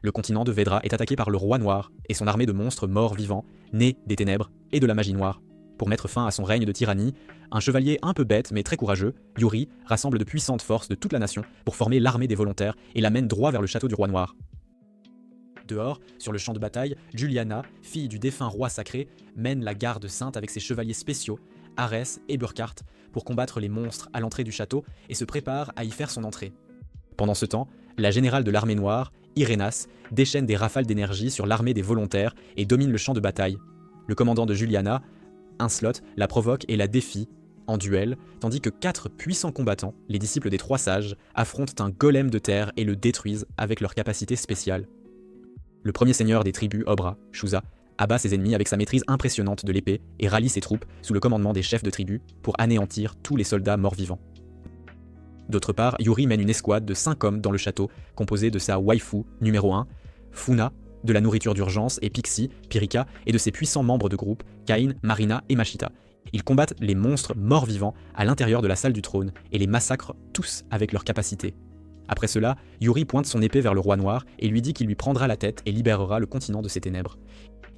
Le continent de Vedra est attaqué par le roi noir et son armée de monstres morts vivants, nés des ténèbres et de la magie noire. Pour mettre fin à son règne de tyrannie, un chevalier un peu bête mais très courageux, Yuri, rassemble de puissantes forces de toute la nation pour former l'armée des volontaires et la mène droit vers le château du roi noir. Dehors, sur le champ de bataille, Juliana, fille du défunt roi sacré, mène la garde sainte avec ses chevaliers spéciaux, Arès et Burkhart, pour combattre les monstres à l'entrée du château et se prépare à y faire son entrée. Pendant ce temps, la générale de l'armée noire, Irenas, déchaîne des rafales d'énergie sur l'armée des volontaires et domine le champ de bataille. Le commandant de Juliana, Inslot, la provoque et la défie en duel, tandis que 4 puissants combattants, les disciples des 3 sages, affrontent un golem de terre et le détruisent avec leur capacité spéciale. Le premier seigneur des tribus, Obra, Shuza, abat ses ennemis avec sa maîtrise impressionnante de l'épée et rallie ses troupes sous le commandement des chefs de tribu pour anéantir tous les soldats morts-vivants. D'autre part, Yuri mène une escouade de 5 hommes dans le château, composée de sa waifu numéro 1, Funa, de la nourriture d'urgence, et Pixie, Pirika, et de ses puissants membres de groupe, Kain, Marina et Mashita. Ils combattent les monstres morts-vivants à l'intérieur de la salle du trône et les massacrent tous avec leurs capacités. Après cela, Yuri pointe son épée vers le roi noir et lui dit qu'il lui prendra la tête et libérera le continent de ses ténèbres.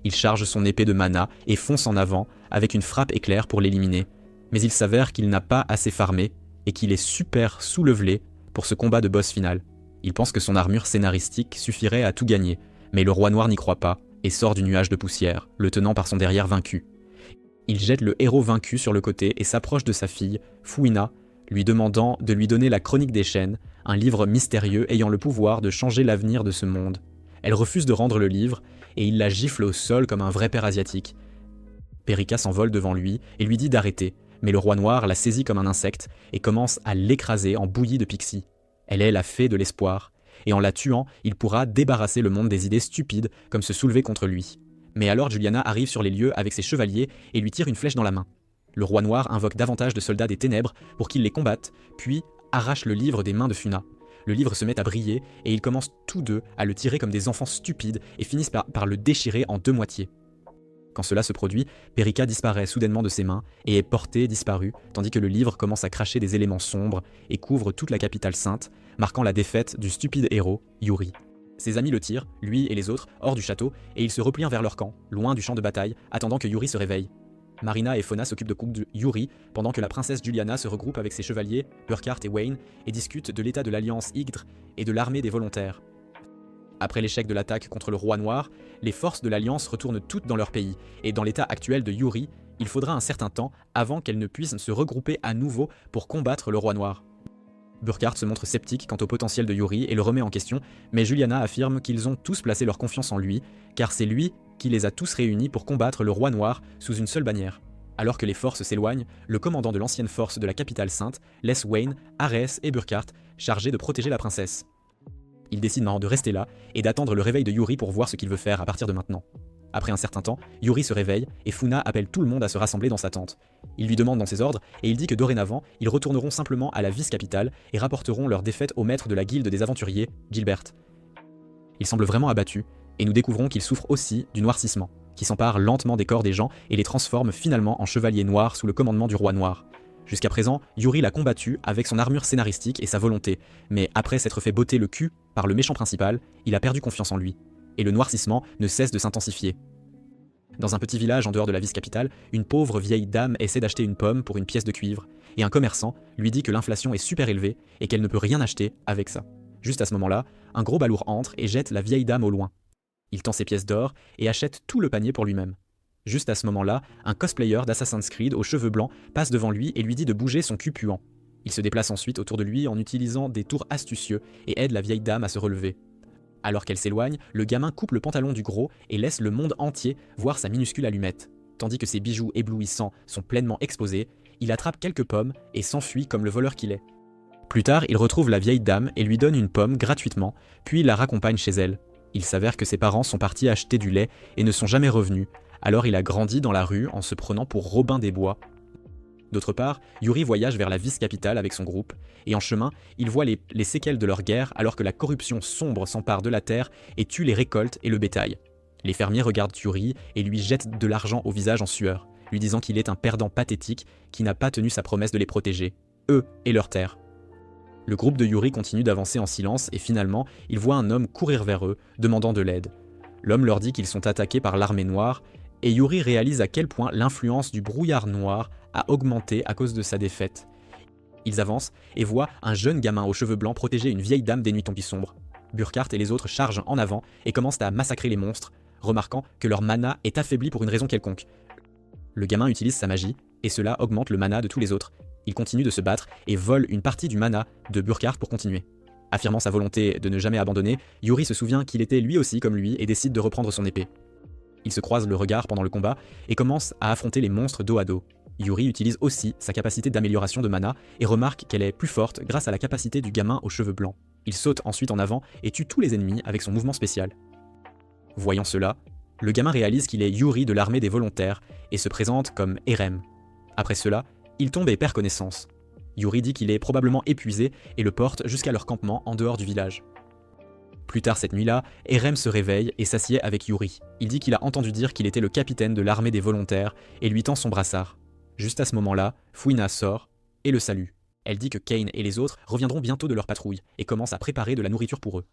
Il charge son épée de mana et fonce en avant avec une frappe éclair pour l'éliminer, mais il s'avère qu'il n'a pas assez farmé et qu'il est super sous-levelé pour ce combat de boss final. Il pense que son armure scénaristique suffirait à tout gagner, mais le roi noir n'y croit pas et sort du nuage de poussière, le tenant par son derrière vaincu. Il jette le héros vaincu sur le côté et s'approche de sa fille, Fouina, lui demandant de lui donner la Chronique des Chaînes, un livre mystérieux ayant le pouvoir de changer l'avenir de ce monde. Elle refuse de rendre le livre et il la gifle au sol comme un vrai père asiatique. Perika s'envole devant lui et lui dit d'arrêter, mais le roi noir la saisit comme un insecte et commence à l'écraser en bouillie de Pixie. Elle est la fée de l'espoir, et en la tuant, il pourra débarrasser le monde des idées stupides comme se soulever contre lui. Mais alors Juliana arrive sur les lieux avec ses chevaliers et lui tire une flèche dans la main. Le roi noir invoque davantage de soldats des ténèbres pour qu'ils les combattent, puis arrache le livre des mains de Funa. Le livre se met à briller et ils commencent tous deux à le tirer comme des enfants stupides et finissent par le déchirer en 2 moitiés. Quand cela se produit, Perika disparaît soudainement de ses mains et est porté disparu, tandis que le livre commence à cracher des éléments sombres et couvre toute la capitale sainte, marquant la défaite du stupide héros, Yuri. Ses amis le tirent, lui et les autres, hors du château, et ils se replient vers leur camp, loin du champ de bataille, attendant que Yuri se réveille. Marina et Fona s'occupent de Yuri, pendant que la princesse Juliana se regroupe avec ses chevaliers, Burkhart et Wayne, et discute de l'état de l'alliance Yggdr et de l'armée des volontaires. Après l'échec de l'attaque contre le roi noir, les forces de l'Alliance retournent toutes dans leur pays, et dans l'état actuel de Yuri, il faudra un certain temps avant qu'elles ne puissent se regrouper à nouveau pour combattre le roi noir. Burkhart se montre sceptique quant au potentiel de Yuri et le remet en question, mais Juliana affirme qu'ils ont tous placé leur confiance en lui, car c'est lui qui les a tous réunis pour combattre le roi noir sous une seule bannière. Alors que les forces s'éloignent, le commandant de l'ancienne force de la capitale sainte laisse Wayne, Arès et Burkhart chargés de protéger la princesse. Il décide maintenant de rester là et d'attendre le réveil de Yuri pour voir ce qu'il veut faire à partir de maintenant. Après un certain temps, Yuri se réveille et Funa appelle tout le monde à se rassembler dans sa tente. Il lui demande dans ses ordres et il dit que dorénavant, ils retourneront simplement à la vice-capitale et rapporteront leur défaite au maître de la guilde des aventuriers, Gilbert. Il semble vraiment abattu et nous découvrons qu'il souffre aussi du noircissement, qui s'empare lentement des corps des gens et les transforme finalement en chevaliers noirs sous le commandement du roi noir. Jusqu'à présent, Yuri l'a combattu avec son armure scénaristique et sa volonté, mais après s'être fait botter le cul par le méchant principal, il a perdu confiance en lui, et le noircissement ne cesse de s'intensifier. Dans un petit village en dehors de la vice-capitale, une pauvre vieille dame essaie d'acheter une pomme pour une pièce de cuivre, et un commerçant lui dit que l'inflation est super élevée et qu'elle ne peut rien acheter avec ça. Juste à ce moment-là, un gros balourd entre et jette la vieille dame au loin. Il tend ses pièces d'or et achète tout le panier pour lui-même. Juste à ce moment-là, un cosplayer d'Assassin's Creed aux cheveux blancs passe devant lui et lui dit de bouger son cul puant. Il se déplace ensuite autour de lui en utilisant des tours astucieux et aide la vieille dame à se relever. Alors qu'elle s'éloigne, le gamin coupe le pantalon du gros et laisse le monde entier voir sa minuscule allumette. Tandis que ses bijoux éblouissants sont pleinement exposés, il attrape quelques pommes et s'enfuit comme le voleur qu'il est. Plus tard, il retrouve la vieille dame et lui donne une pomme gratuitement, puis la raccompagne chez elle. Il s'avère que ses parents sont partis acheter du lait et ne sont jamais revenus. Alors il a grandi dans la rue en se prenant pour Robin des Bois. D'autre part, Yuri voyage vers la vice-capitale avec son groupe, et en chemin, il voit les séquelles de leur guerre alors que la corruption sombre s'empare de la terre et tue les récoltes et le bétail. Les fermiers regardent Yuri et lui jettent de l'argent au visage en sueur, lui disant qu'il est un perdant pathétique qui n'a pas tenu sa promesse de les protéger, eux et leurs terres. Le groupe de Yuri continue d'avancer en silence et finalement, ils voient un homme courir vers eux, demandant de l'aide. L'homme leur dit qu'ils sont attaqués par l'armée noire et Yuri réalise à quel point l'influence du brouillard noir a augmenté à cause de sa défaite. Ils avancent et voient un jeune gamin aux cheveux blancs protéger une vieille dame des nuits tombées sombres. Burkhart et les autres chargent en avant et commencent à massacrer les monstres, remarquant que leur mana est affaibli pour une raison quelconque. Le gamin utilise sa magie et cela augmente le mana de tous les autres. Il continue de se battre et vole une partie du mana de Burkhart pour continuer. Affirmant sa volonté de ne jamais abandonner, Yuri se souvient qu'il était lui aussi comme lui et décide de reprendre son épée. Ils se croisent le regard pendant le combat et commencent à affronter les monstres dos à dos. Yuri utilise aussi sa capacité d'amélioration de mana et remarque qu'elle est plus forte grâce à la capacité du gamin aux cheveux blancs. Il saute ensuite en avant et tue tous les ennemis avec son mouvement spécial. Voyant cela, le gamin réalise qu'il est Yuri de l'armée des volontaires et se présente comme Erem. Après cela, il tombe et perd connaissance. Yuri dit qu'il est probablement épuisé et le porte jusqu'à leur campement en dehors du village. Plus tard cette nuit-là, Erem se réveille et s'assied avec Yuri. Il dit qu'il a entendu dire qu'il était le capitaine de l'armée des volontaires et lui tend son brassard. Juste à ce moment-là, Fouina sort et le salue. Elle dit que Kane et les autres reviendront bientôt de leur patrouille et commence à préparer de la nourriture pour eux.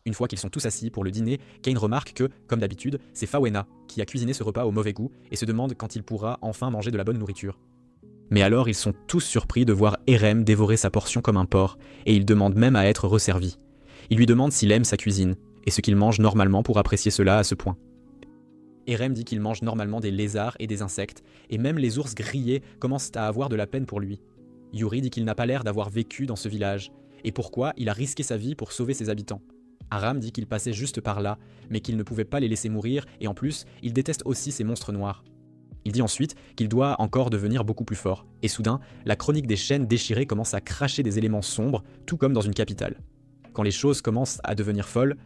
Une fois qu'ils sont tous assis pour le dîner, Kane remarque que, comme d'habitude, c'est Fawena qui a cuisiné ce repas au mauvais goût et se demande quand il pourra enfin manger de la bonne nourriture. Mais alors ils sont tous surpris de voir Erem dévorer sa portion comme un porc et il demande même à être resservi. Il lui demande s'il aime sa cuisine et ce qu'il mange normalement pour apprécier cela à ce point. Erem dit qu'il mange normalement des lézards et des insectes, et même les ours grillés commencent à avoir de la peine pour lui. Yuri dit qu'il n'a pas l'air d'avoir vécu dans ce village, et pourquoi il a risqué sa vie pour sauver ses habitants. Aram dit qu'il passait juste par là, mais qu'il ne pouvait pas les laisser mourir, et en plus, il déteste aussi ces monstres noirs. Il dit ensuite qu'il doit encore devenir beaucoup plus fort, et soudain, la chronique des chaînes déchirées commence à cracher des éléments sombres, tout comme dans une capitale. Quand les choses commencent à devenir folles,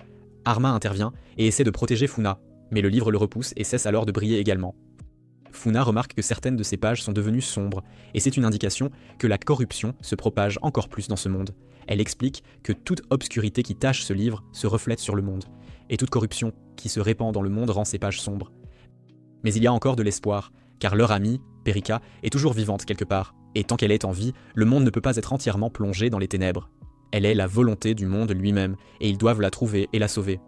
Arma intervient et essaie de protéger Funa, mais le livre le repousse et cesse alors de briller également. Funa remarque que certaines de ces pages sont devenues sombres, et c'est une indication que la corruption se propage encore plus dans ce monde. Elle explique que toute obscurité qui tache ce livre se reflète sur le monde, et toute corruption qui se répand dans le monde rend ces pages sombres. Mais il y a encore de l'espoir, car leur amie, Perika, est toujours vivante quelque part, et tant qu'elle est en vie, le monde ne peut pas être entièrement plongé dans les ténèbres. Elle est la volonté du monde lui-même, et ils doivent la trouver et la sauver.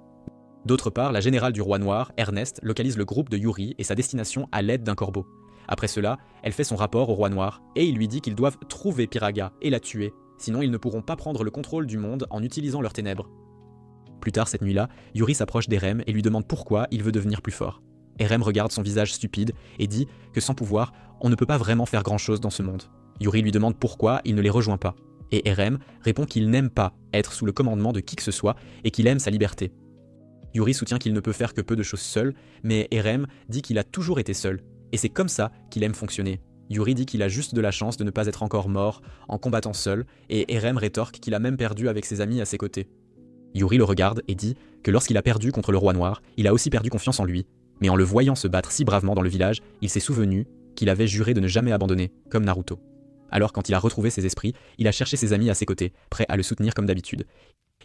D'autre part, la générale du roi noir, Ernest, localise le groupe de Yuri et sa destination à l'aide d'un corbeau. Après cela, elle fait son rapport au roi noir, et il lui dit qu'ils doivent trouver Piraga et la tuer, sinon ils ne pourront pas prendre le contrôle du monde en utilisant leurs ténèbres. Plus tard cette nuit-là, Yuri s'approche d'Erem et lui demande pourquoi il veut devenir plus fort. Erem regarde son visage stupide et dit que sans pouvoir, on ne peut pas vraiment faire grand-chose dans ce monde. Yuri lui demande pourquoi il ne les rejoint pas, et Erem répond qu'il n'aime pas être sous le commandement de qui que ce soit et qu'il aime sa liberté. Yuri soutient qu'il ne peut faire que peu de choses seul, mais Erem dit qu'il a toujours été seul, et c'est comme ça qu'il aime fonctionner. Yuri dit qu'il a juste de la chance de ne pas être encore mort en combattant seul, et Erem rétorque qu'il a même perdu avec ses amis à ses côtés. Yuri le regarde et dit que lorsqu'il a perdu contre le roi noir, il a aussi perdu confiance en lui, mais en le voyant se battre si bravement dans le village, il s'est souvenu qu'il avait juré de ne jamais abandonner, comme Naruto. Alors quand il a retrouvé ses esprits, il a cherché ses amis à ses côtés, prêts à le soutenir comme d'habitude.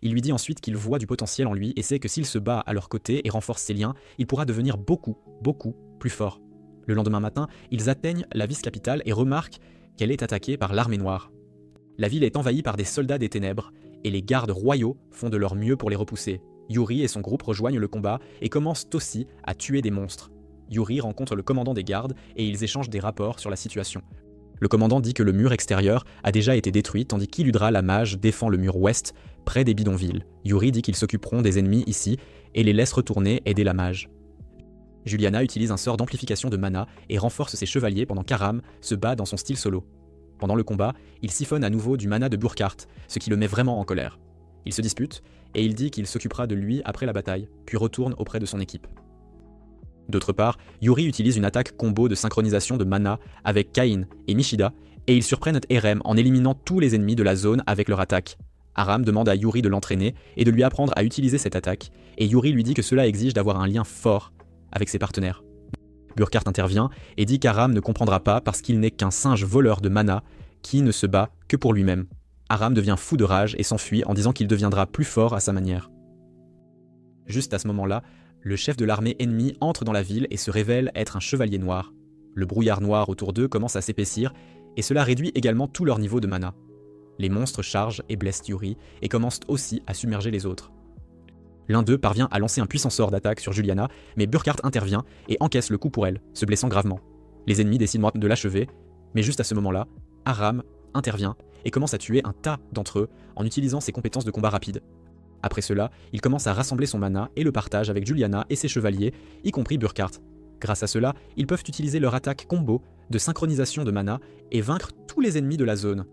Il lui dit ensuite qu'il voit du potentiel en lui et sait que s'il se bat à leur côté et renforce ses liens, il pourra devenir beaucoup plus fort. Le lendemain matin, ils atteignent la vice-capitale et remarquent qu'elle est attaquée par l'armée noire. La ville est envahie par des soldats des ténèbres et les gardes royaux font de leur mieux pour les repousser. Yuri et son groupe rejoignent le combat et commencent aussi à tuer des monstres. Yuri rencontre le commandant des gardes et ils échangent des rapports sur la situation. Le commandant dit que le mur extérieur a déjà été détruit tandis qu'Iludra la mage défend le mur ouest près des bidonvilles. Yuri dit qu'ils s'occuperont des ennemis ici et les laisse retourner aider la mage. Juliana utilise un sort d'amplification de mana et renforce ses chevaliers pendant qu'Aram se bat dans son style solo. Pendant le combat, il siphonne à nouveau du mana de Burkhart, ce qui le met vraiment en colère. Ils se disputent et il dit qu'il s'occupera de lui après la bataille, puis retourne auprès de son équipe. D'autre part, Yuri utilise une attaque combo de synchronisation de mana avec Kain et Mishida, et ils surprennent Erem en éliminant tous les ennemis de la zone avec leur attaque. Aram demande à Yuri de l'entraîner et de lui apprendre à utiliser cette attaque, et Yuri lui dit que cela exige d'avoir un lien fort avec ses partenaires. Burkhart intervient et dit qu'Aram ne comprendra pas parce qu'il n'est qu'un singe voleur de mana qui ne se bat que pour lui-même. Aram devient fou de rage et s'enfuit en disant qu'il deviendra plus fort à sa manière. Juste à ce moment-là, le chef de l'armée ennemie entre dans la ville et se révèle être un chevalier noir. Le brouillard noir autour d'eux commence à s'épaissir, et cela réduit également tout leur niveau de mana. Les monstres chargent et blessent Yuri et commencent aussi à submerger les autres. L'un d'eux parvient à lancer un puissant sort d'attaque sur Juliana, mais Burkhart intervient et encaisse le coup pour elle, se blessant gravement. Les ennemis décident de l'achever, mais juste à ce moment-là, Aram intervient et commence à tuer un tas d'entre eux en utilisant ses compétences de combat rapide. Après cela, il commence à rassembler son mana et le partage avec Juliana et ses chevaliers, y compris Burkhart. Grâce à cela, ils peuvent utiliser leur attaque combo de synchronisation de mana et vaincre tous les ennemis de la zone.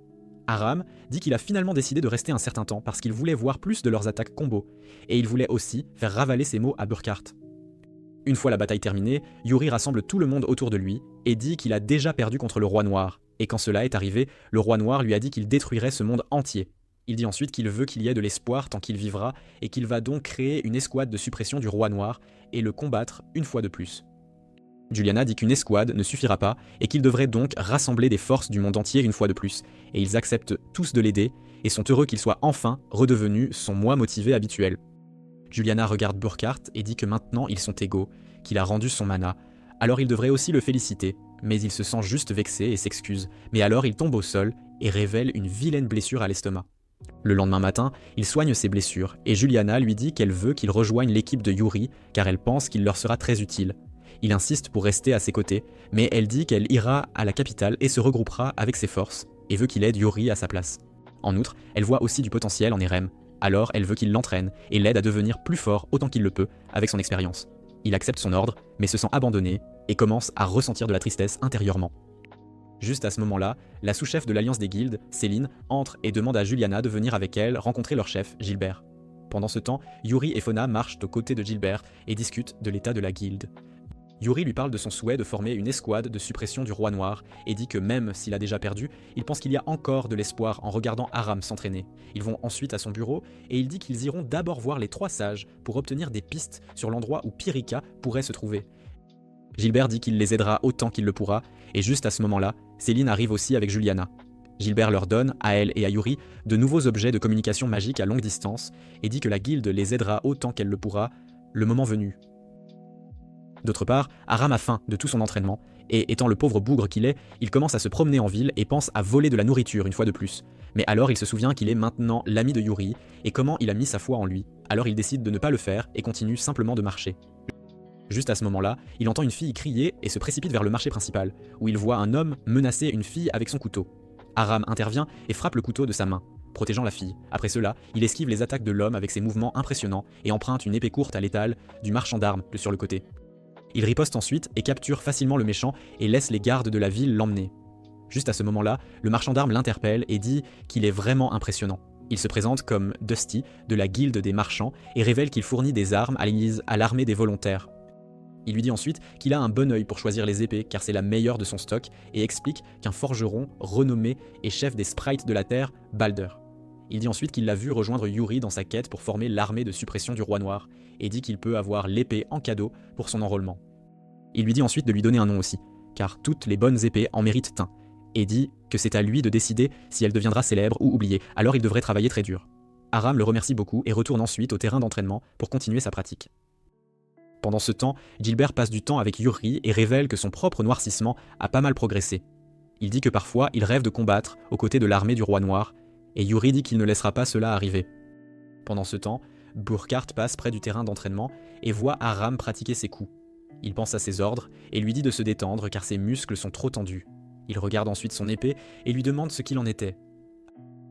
Aram dit qu'il a finalement décidé de rester un certain temps parce qu'il voulait voir plus de leurs attaques combo, et il voulait aussi faire ravaler ses mots à Burkhart. Une fois la bataille terminée, Yuri rassemble tout le monde autour de lui et dit qu'il a déjà perdu contre le roi noir, et quand cela est arrivé, le roi noir lui a dit qu'il détruirait ce monde entier. Il dit ensuite qu'il veut qu'il y ait de l'espoir tant qu'il vivra, et qu'il va donc créer une escouade de suppression du roi noir et le combattre une fois de plus. Juliana dit qu'une escouade ne suffira pas et qu'il devrait donc rassembler des forces du monde entier une fois de plus, et ils acceptent tous de l'aider et sont heureux qu'il soit enfin redevenu son moi motivé habituel. Juliana regarde Burkhart et dit que maintenant ils sont égaux, qu'il a rendu son mana, alors il devrait aussi le féliciter, mais il se sent juste vexé et s'excuse, mais alors il tombe au sol et révèle une vilaine blessure à l'estomac. Le lendemain matin, il soigne ses blessures et Juliana lui dit qu'elle veut qu'il rejoigne l'équipe de Yuri car elle pense qu'il leur sera très utile. Il insiste pour rester à ses côtés, mais elle dit qu'elle ira à la capitale et se regroupera avec ses forces, et veut qu'il aide Yuri à sa place. En outre, elle voit aussi du potentiel en Erem, alors elle veut qu'il l'entraîne et l'aide à devenir plus fort autant qu'il le peut avec son expérience. Il accepte son ordre, mais se sent abandonné et commence à ressentir de la tristesse intérieurement. Juste à ce moment-là, la sous-chef de l'Alliance des Guildes, Céline, entre et demande à Juliana de venir avec elle rencontrer leur chef, Gilbert. Pendant ce temps, Yuri et Fona marchent aux côtés de Gilbert et discutent de l'état de la guilde. Yuri lui parle de son souhait de former une escouade de suppression du roi noir et dit que même s'il a déjà perdu, il pense qu'il y a encore de l'espoir en regardant Aram s'entraîner. Ils vont ensuite à son bureau et il dit qu'ils iront d'abord voir les 3 sages pour obtenir des pistes sur l'endroit où Pyrrhica pourrait se trouver. Gilbert dit qu'il les aidera autant qu'il le pourra et juste à ce moment-là, Céline arrive aussi avec Juliana. Gilbert leur donne, à elle et à Yuri, de nouveaux objets de communication magique à longue distance et dit que la guilde les aidera autant qu'elle le pourra, le moment venu. D'autre part, Aram a faim de tout son entraînement, et étant le pauvre bougre qu'il est, il commence à se promener en ville et pense à voler de la nourriture une fois de plus. Mais alors il se souvient qu'il est maintenant l'ami de Yuri, et comment il a mis sa foi en lui, alors il décide de ne pas le faire et continue simplement de marcher. Juste à ce moment-là, il entend une fille crier et se précipite vers le marché principal, où il voit un homme menacer une fille avec son couteau. Aram intervient et frappe le couteau de sa main, protégeant la fille. Après cela, il esquive les attaques de l'homme avec ses mouvements impressionnants et emprunte une épée courte à l'étal du marchand d'armes sur le côté. Il riposte ensuite et capture facilement le méchant et laisse les gardes de la ville l'emmener. Juste à ce moment-là, le marchand d'armes l'interpelle et dit qu'il est vraiment impressionnant. Il se présente comme Dusty de la guilde des marchands et révèle qu'il fournit des armes à l'armée des volontaires. Il lui dit ensuite qu'il a un bon œil pour choisir les épées car c'est la meilleure de son stock et explique qu'un forgeron renommé est chef des sprites de la terre, Balder. Il dit ensuite qu'il l'a vu rejoindre Yuri dans sa quête pour former l'armée de suppression du roi noir et dit qu'il peut avoir l'épée en cadeau pour son enrôlement. Il lui dit ensuite de lui donner un nom aussi, car toutes les bonnes épées en méritent un, et dit que c'est à lui de décider si elle deviendra célèbre ou oubliée, alors il devrait travailler très dur. Aram le remercie beaucoup et retourne ensuite au terrain d'entraînement pour continuer sa pratique. Pendant ce temps, Gilbert passe du temps avec Yuri et révèle que son propre noircissement a pas mal progressé. Il dit que parfois il rêve de combattre aux côtés de l'armée du roi noir, et Yuri dit qu'il ne laissera pas cela arriver. Pendant ce temps, Burkhart passe près du terrain d'entraînement et voit Aram pratiquer ses coups. Il pense à ses ordres et lui dit de se détendre car ses muscles sont trop tendus. Il regarde ensuite son épée et lui demande ce qu'il en était.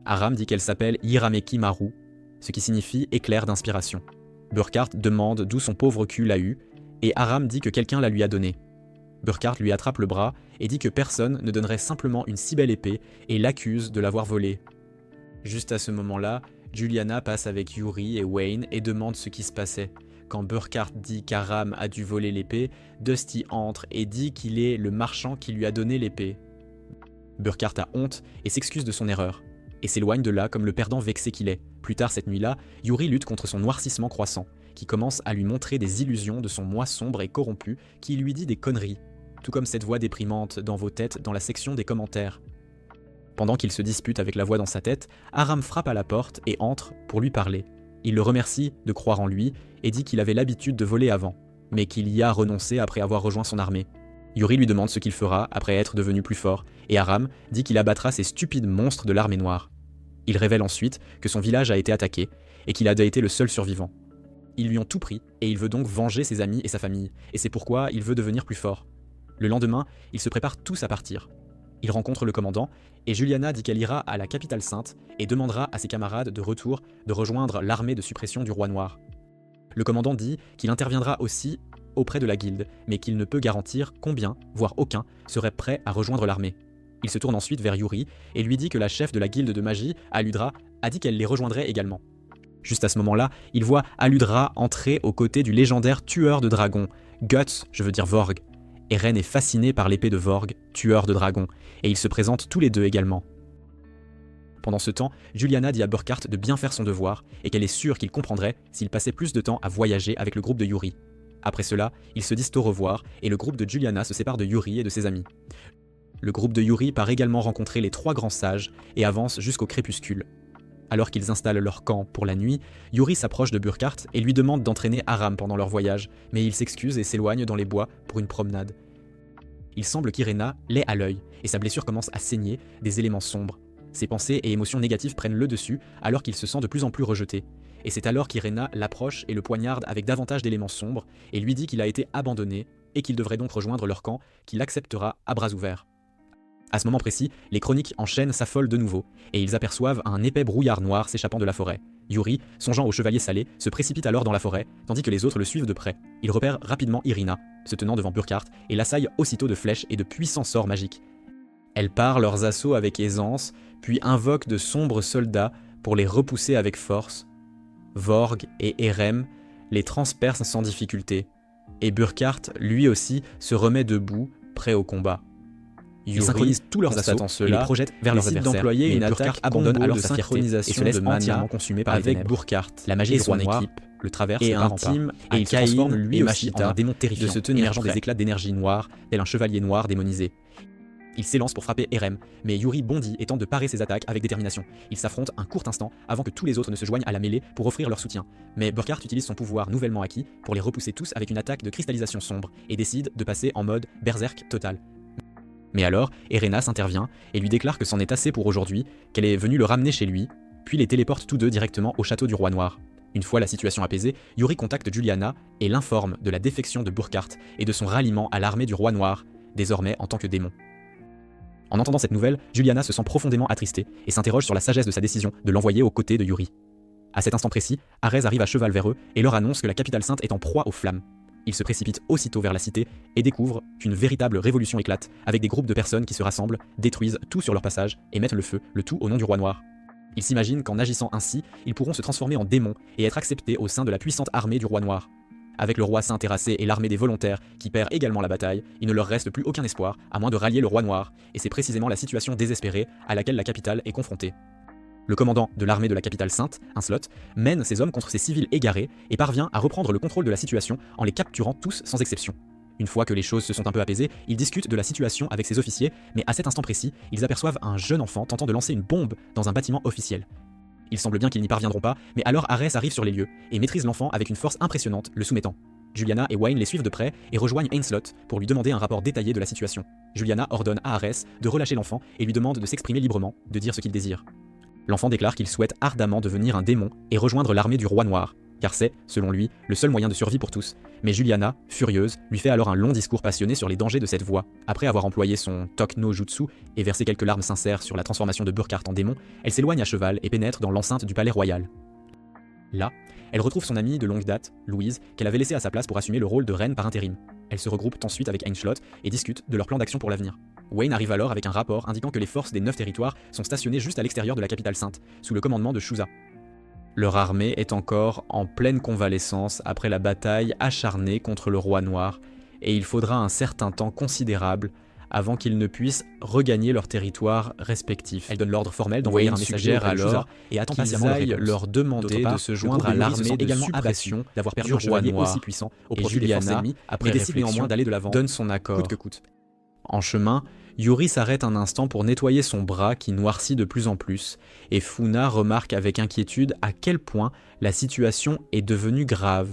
Aram dit qu'elle s'appelle Hirameki Maru, ce qui signifie éclair d'inspiration. Burkhart demande d'où son pauvre cul l'a eu et Aram dit que quelqu'un la lui a donnée. Burkhart lui attrape le bras et dit que personne ne donnerait simplement une si belle épée et l'accuse de l'avoir volée. Juste à ce moment-là, Juliana passe avec Yuri et Wayne et demande ce qui se passait. Quand Burkhart dit qu'Aram a dû voler l'épée, Dusty entre et dit qu'il est le marchand qui lui a donné l'épée. Burkhart a honte et s'excuse de son erreur, et s'éloigne de là comme le perdant vexé qu'il est. Plus tard cette nuit-là, Yuri lutte contre son noircissement croissant, qui commence à lui montrer des illusions de son moi sombre et corrompu, qui lui dit des conneries, tout comme cette voix déprimante dans vos têtes dans la section des commentaires. Pendant qu'il se dispute avec la voix dans sa tête, Aram frappe à la porte et entre pour lui parler. Il le remercie de croire en lui et dit qu'il avait l'habitude de voler avant, mais qu'il y a renoncé après avoir rejoint son armée. Yuri lui demande ce qu'il fera après être devenu plus fort, et Aram dit qu'il abattra ces stupides monstres de l'armée noire. Il révèle ensuite que son village a été attaqué et qu'il a été le seul survivant. Ils lui ont tout pris et il veut donc venger ses amis et sa famille, et c'est pourquoi il veut devenir plus fort. Le lendemain, ils se préparent tous à partir. Il rencontre le commandant et Juliana dit qu'elle ira à la capitale sainte et demandera à ses camarades de retour de rejoindre l'armée de suppression du roi noir. Le commandant dit qu'il interviendra aussi auprès de la guilde, mais qu'il ne peut garantir combien, voire aucun, serait prêt à rejoindre l'armée. Il se tourne ensuite vers Yuri et lui dit que la chef de la guilde de magie, Aludra, a dit qu'elle les rejoindrait également. Juste à ce moment-là, il voit Aludra entrer aux côtés du légendaire tueur de dragons, Guts, je veux dire Vorg. Eren est fasciné par l'épée de Vorg, tueur de dragons, et ils se présentent tous les deux également. Pendant ce temps, Juliana dit à Burkhart de bien faire son devoir, et qu'elle est sûre qu'il comprendrait s'il passait plus de temps à voyager avec le groupe de Yuri. Après cela, ils se disent au revoir, et le groupe de Juliana se sépare de Yuri et de ses amis. Le groupe de Yuri part également rencontrer les 3 grands sages, et avance jusqu'au crépuscule. Alors qu'ils installent leur camp pour la nuit, Yuri s'approche de Burkhart et lui demande d'entraîner Aram pendant leur voyage, mais il s'excuse et s'éloigne dans les bois pour une promenade. Il semble qu'Irena l'ait à l'œil, et sa blessure commence à saigner des éléments sombres. Ses pensées et émotions négatives prennent le dessus alors qu'il se sent de plus en plus rejeté. Et c'est alors qu'Irena l'approche et le poignarde avec davantage d'éléments sombres, et lui dit qu'il a été abandonné, et qu'il devrait donc rejoindre leur camp, qu'il acceptera à bras ouverts. À ce moment précis, les chroniques enchaînent s'affolent de nouveau, et ils aperçoivent un épais brouillard noir s'échappant de la forêt. Yuri, songeant au chevalier salé, se précipite alors dans la forêt, tandis que les autres le suivent de près. Il repère rapidement Irina, se tenant devant Burkhart, et l'assaille aussitôt de flèches et de puissants sorts magiques. Elle part leurs assauts avec aisance, puis invoque de sombres soldats pour les repousser avec force. Vorg et Erem les transpercent sans difficulté, et Burkhart, lui aussi, se remet debout, prêt au combat. Ils synchronisent tous leurs assauts et les projettent vers leurs adversaires, d'employer une attaque abandonne alors sa synchronisation et se laisse entièrement consumée par avec Burkhart. La magie de son équipe le traverse et intime et il se transforme lui aussi en un démon terrifiant, de se tenir émergeant des éclats d'énergie noire, tel un chevalier noir démonisé. Il s'élance pour frapper Erem, mais Yuri bondit et tente de parer ses attaques avec détermination. Ils s'affrontent un court instant avant que tous les autres ne se joignent à la mêlée pour offrir leur soutien. Mais Burkhart utilise son pouvoir nouvellement acquis pour les repousser tous avec une attaque de cristallisation sombre et décide de passer en mode berserk total. Mais alors, Erena s'intervient et lui déclare que c'en est assez pour aujourd'hui, qu'elle est venue le ramener chez lui, puis les téléporte tous deux directement au château du roi noir. Une fois la situation apaisée, Yuri contacte Juliana et l'informe de la défection de Burkhart et de son ralliement à l'armée du roi noir, désormais en tant que démon. En entendant cette nouvelle, Juliana se sent profondément attristée et s'interroge sur la sagesse de sa décision de l'envoyer aux côtés de Yuri. À cet instant précis, Arez arrive à cheval vers eux et leur annonce que la capitale sainte est en proie aux flammes. Ils se précipitent aussitôt vers la cité et découvrent qu'une véritable révolution éclate, avec des groupes de personnes qui se rassemblent, détruisent tout sur leur passage et mettent le feu, le tout au nom du roi noir. Ils s'imaginent qu'en agissant ainsi, ils pourront se transformer en démons et être acceptés au sein de la puissante armée du roi noir. Avec le roi saint terrassé et l'armée des volontaires qui perd également la bataille, il ne leur reste plus aucun espoir, à moins de rallier le roi noir, et c'est précisément la situation désespérée à laquelle la capitale est confrontée. Le commandant de l'armée de la capitale sainte, Inslot, mène ses hommes contre ces civils égarés et parvient à reprendre le contrôle de la situation en les capturant tous sans exception. Une fois que les choses se sont un peu apaisées, ils discutent de la situation avec ses officiers, mais à cet instant précis, ils aperçoivent un jeune enfant tentant de lancer une bombe dans un bâtiment officiel. Il semble bien qu'ils n'y parviendront pas, mais alors Arès arrive sur les lieux et maîtrise l'enfant avec une force impressionnante, le soumettant. Juliana et Wayne les suivent de près et rejoignent Ainslot pour lui demander un rapport détaillé de la situation. Juliana ordonne à Arès de relâcher l'enfant et lui demande de s'exprimer librement, de dire ce qu'il désire. L'enfant déclare qu'il souhaite ardemment devenir un démon et rejoindre l'armée du roi noir, car c'est, selon lui, le seul moyen de survie pour tous. Mais Juliana, furieuse, lui fait alors un long discours passionné sur les dangers de cette voie. Après avoir employé son Tok no Jutsu et versé quelques larmes sincères sur la transformation de Burkhart en démon, elle s'éloigne à cheval et pénètre dans l'enceinte du palais royal. Là, elle retrouve son amie de longue date, Louise, qu'elle avait laissée à sa place pour assumer le rôle de reine par intérim. Elles se regroupent ensuite avec Ainslot et discutent de leur plan d'action pour l'avenir. Wayne arrive alors avec un rapport indiquant que les forces des 9 territoires sont stationnées juste à l'extérieur de la capitale sainte, sous le commandement de Shuza. Leur armée est encore en pleine convalescence après la bataille acharnée contre le roi noir, et il faudra un certain temps considérable avant qu'ils ne puissent regagner leur territoire respectif. Elle donne l'ordre formel d'envoyer un messager à Shuza et attend patiemment leur demander de se joindre à l'armée de suppression d'avoir perdu un chevalier aussi puissant au profit des forces ennemies, mais décide néanmoins d'aller de l'avant, donne son accord, coûte que coûte. En chemin, Yuri s'arrête un instant pour nettoyer son bras qui noircit de plus en plus, et Funa remarque avec inquiétude à quel point la situation est devenue grave.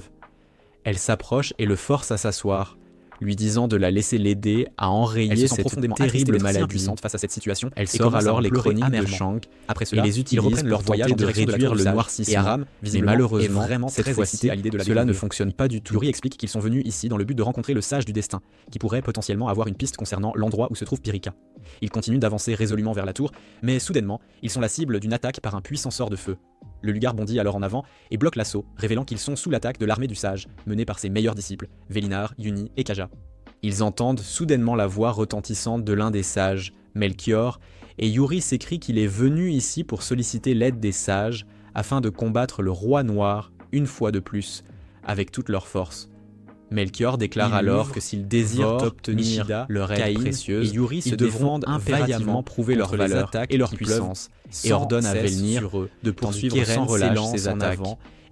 Elle s'approche et le force à s'asseoir. lui disant de la laisser l'aider à enrayer cette terrible maladie. Face à cette situation, elle sort alors les chroniques de Shang. Après cela, ils utilisent leur voyage de réduire le noircissement. Et Aram, mais malheureusement, cette fois-ci, cela ne fonctionne pas du tout. Yuri explique qu'ils sont venus ici dans le but de rencontrer le sage du destin, qui pourrait potentiellement avoir une piste concernant l'endroit où se trouve Pyrrhica. Ils continuent d'avancer résolument vers la tour, mais soudainement, ils sont la cible d'une attaque par un puissant sort de feu. Le Lugar bondit alors en avant et bloque l'assaut, révélant qu'ils sont sous l'attaque de l'armée du sage, menée par ses meilleurs disciples, Velinar, Yuni et Kaja. Ils entendent soudainement la voix retentissante de l'un des sages, Melchior, et Yuri s'écrie qu'il est venu ici pour solliciter l'aide des sages afin de combattre le roi noir, une fois de plus, avec toute leur force. Melchior déclare alors que s'ils désirent obtenir leur aide précieuse, ils devront impérativement prouver leur valeur et leur puissance, et ordonne à Velnir de poursuivre sans relâche ses attaques,